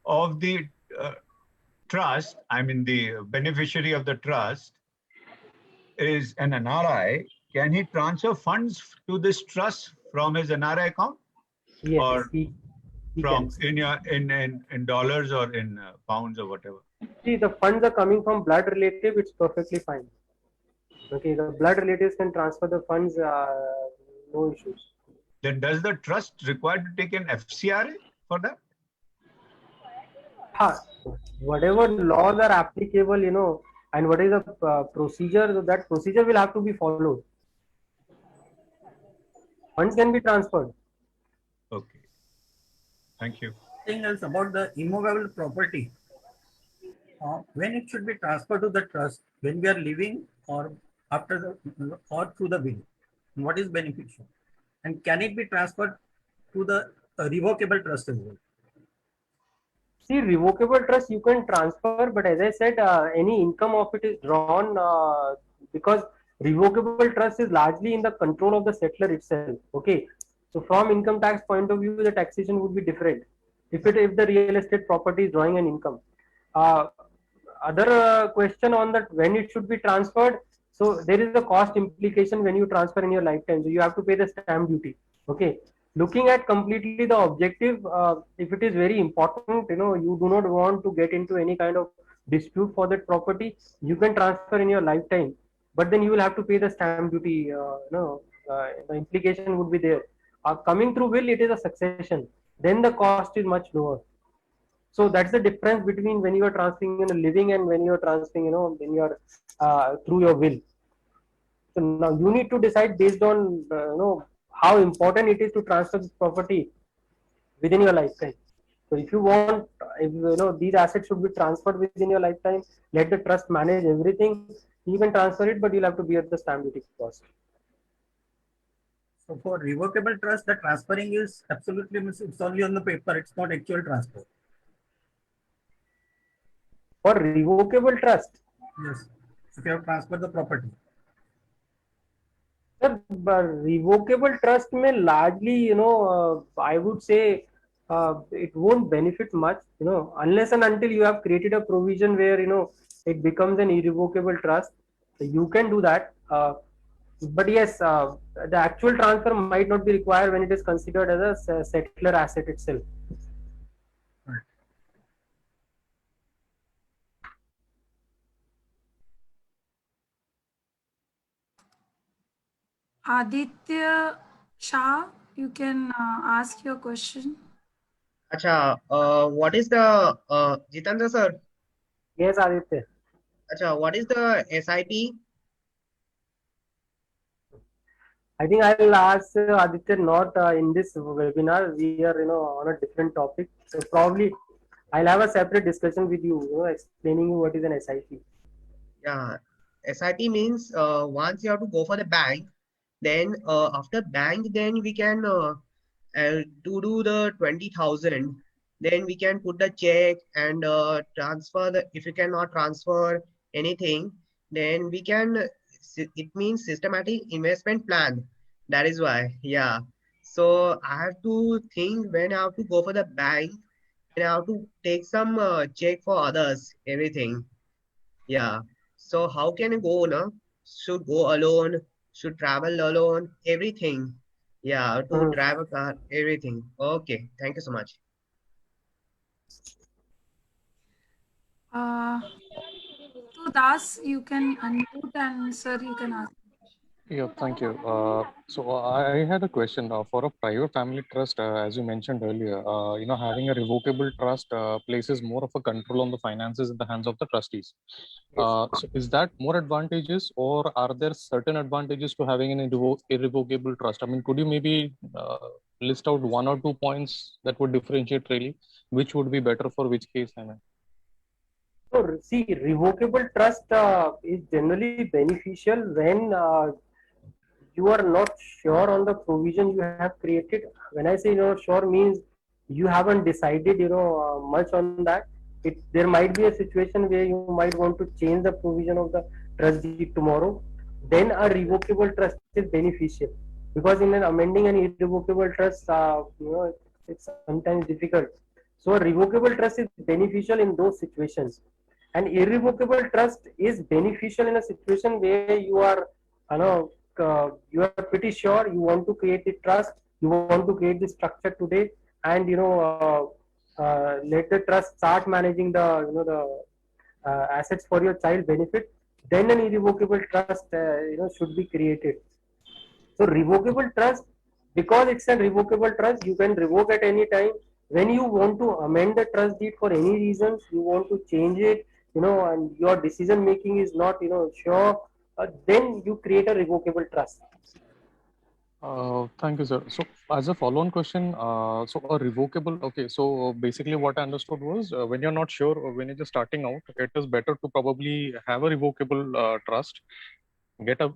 of the trust, I mean the beneficiary of the trust, is an NRI, can he transfer funds to this trust from his NRI account? Yes, Or he from can. in dollars or in pounds or whatever? See, the funds are coming from blood relative. It's perfectly fine. Okay, the blood relatives can transfer the funds. No issues. Then does the trust require to take an FCRA for that? Whatever laws are applicable, and what is the procedure, that procedure will have to be followed. Funds can be transferred. Okay. Thank you. Thing else about the immovable property. When it should be transferred to the trust, when we are living or after the or through the will, what is beneficial, and can it be transferred to the revocable trust as well? See, revocable trust you can transfer, but as I said, any income of it is drawn because revocable trust is largely in the control of the settler itself. Okay, so from income tax point of view, the taxation would be different if the real estate property is drawing an income. Other question on that, when it should be transferred. So there is a cost implication when you transfer in your lifetime. So you have to pay the stamp duty. Okay. Looking at completely the objective, if it is very important, you do not want to get into any kind of dispute for that property, you can transfer in your lifetime, but then you will have to pay the stamp duty. The implication would be there. Coming through will, it is a succession. Then the cost is much lower. So that's the difference between when you are transferring in a living and when you are transferring, when you are through your will. So now you need to decide based on, how important it is to transfer this property within your lifetime. So if you want, these assets should be transferred within your lifetime, let the trust manage everything. You can transfer it, but you'll have to bear the stamp duty cost. So for revocable trust, the transferring is absolutely, it's only on the paper, it's not actual transfer. For revocable trust? Yes, if you have transferred the property. Sir, revocable trust may largely, I would say it won't benefit much, unless and until you have created a provision where, it becomes an irrevocable trust. So you can do that. But yes, the actual transfer might not be required when it is considered as a settler asset itself. Aditya Shah, you can ask your question. Acha, what is the Jitendra sir? Yes, Aditya. Acha, what is the SIP? I think I'll ask Aditya not in this webinar. We are, on a different topic. So probably I'll have a separate discussion with you, explaining you what is an SIP. Yeah, SIP means once you have to go for the bank, then after bank, then we can to do the 20,000, then we can put the check and transfer the, if you cannot transfer anything, then we can, it means systematic investment plan. That is why, yeah. So I have to think when I have to go for the bank and I have to take some check for others, everything. Yeah. So how can you go, no? Should go alone, should travel alone, everything. Yeah, to Mhm. drive a car, everything. Okay, thank you so much. Uh, so Das, you can unmute and sir, you can ask. Yeah, thank you. So I had a question for a private family trust. As you mentioned earlier, having a revocable trust places more of a control on the finances in the hands of the trustees. Yes. So is that more advantageous, or are there certain advantages to having an irrevocable trust? I mean, could you maybe list out one or two points that would differentiate really, which would be better for which case? I mean. So see, revocable trust is generally beneficial when you are not sure on the provision you have created. When I say you're not sure, means you haven't decided, much on that. There might be a situation where you might want to change the provision of the trust deed tomorrow. Then a revocable trust is beneficial, because in an amending an irrevocable trust, it's sometimes difficult. So a revocable trust is beneficial in those situations. An irrevocable trust is beneficial in a situation where you are, you are pretty sure you want to create the trust, you want to create the structure today, and let the trust start managing the assets for your child benefit. Then an irrevocable trust should be created. So revocable trust, because it's a revocable trust, you can revoke at any time. When you want to amend the trust deed for any reasons, you want to change it, and your decision making is not, sure, then you create a revocable trust. Thank you, sir. So, as a follow-on question, so a revocable, okay, so basically what I understood was when you're not sure or when you're just starting out, it is better to probably have a revocable trust, get a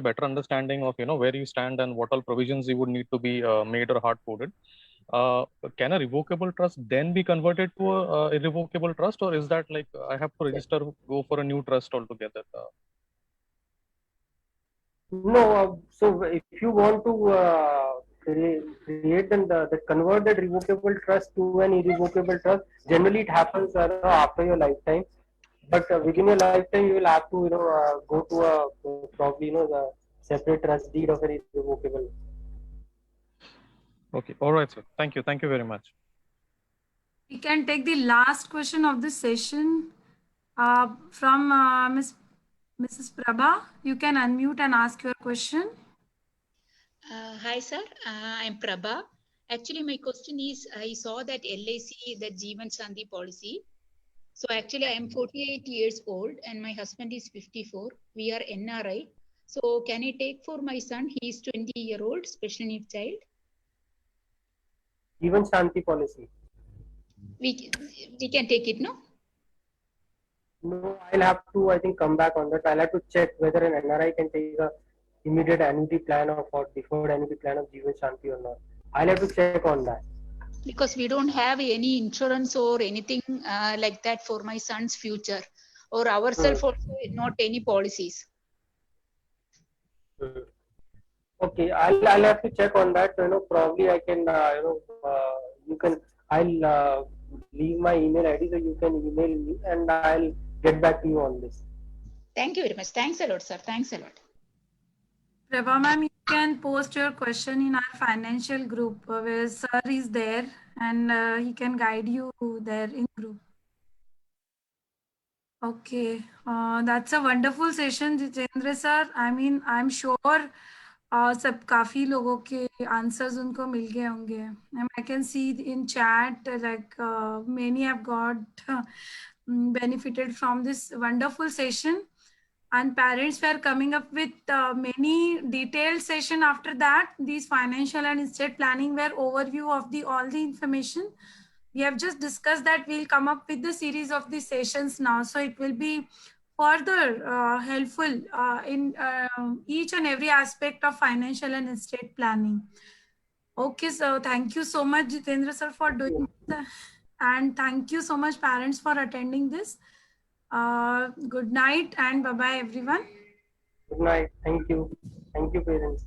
better understanding of, where you stand and what all provisions you would need to be made or hard-coded. Uh, can a revocable trust then be converted to a irrevocable trust, or is that like I have to register, go for a new trust altogether? No, so if you want to create the convert that revocable trust to an irrevocable trust, generally it happens after your lifetime. But Okay. within your lifetime, you will have to go to probably the separate trust deed of an irrevocable. Okay. All right, sir. Thank you. Thank you very much. We can take the last question of the session from Mrs. Prabha. You can unmute and ask your question. Hi, sir. I'm Prabha. Actually, my question is, I saw that LIC, that Jeevan Shanti policy. So actually, I am 48 years old and my husband is 54. We are NRI. So can I take for my son? He is 20-year-old, special needs child. Even Shanti policy. We can take it, no? No, I'll have to, I think, come back on that. I'll have to check whether an NRI can take a immediate annuity plan or deferred annuity plan of Jeevan Shanti or not. I'll have to check on that. Because we don't have any insurance or anything like that for my son's future, or ourselves also not any policies. Okay, I'll have to check on that. Probably I can, you can. I'll leave my email ID so you can email me, and I'll get back to you on this. Thank you very much. Thanks a lot, sir. Thanks a lot. Prabha ma'am, you can post your question in our financial group where sir is there and he can guide you there in group. Okay, that's a wonderful session, Jitendra sir. I mean, I'm sure सब काफी लोगों के answers उनको मिल गए होंगे. And I can see in chat like many have got benefited from this wonderful session. And parents were coming up with many detailed session after that. These financial and estate planning were overview of all the information. We have just discussed that we'll come up with the series of the sessions now. So it will be further helpful in each and every aspect of financial and estate planning. Okay, sir. Thank you so much, Jitendra sir, for doing this. And thank you so much, parents, for attending this. Good night and bye-bye, everyone. Good night. Thank you. Thank you, parents.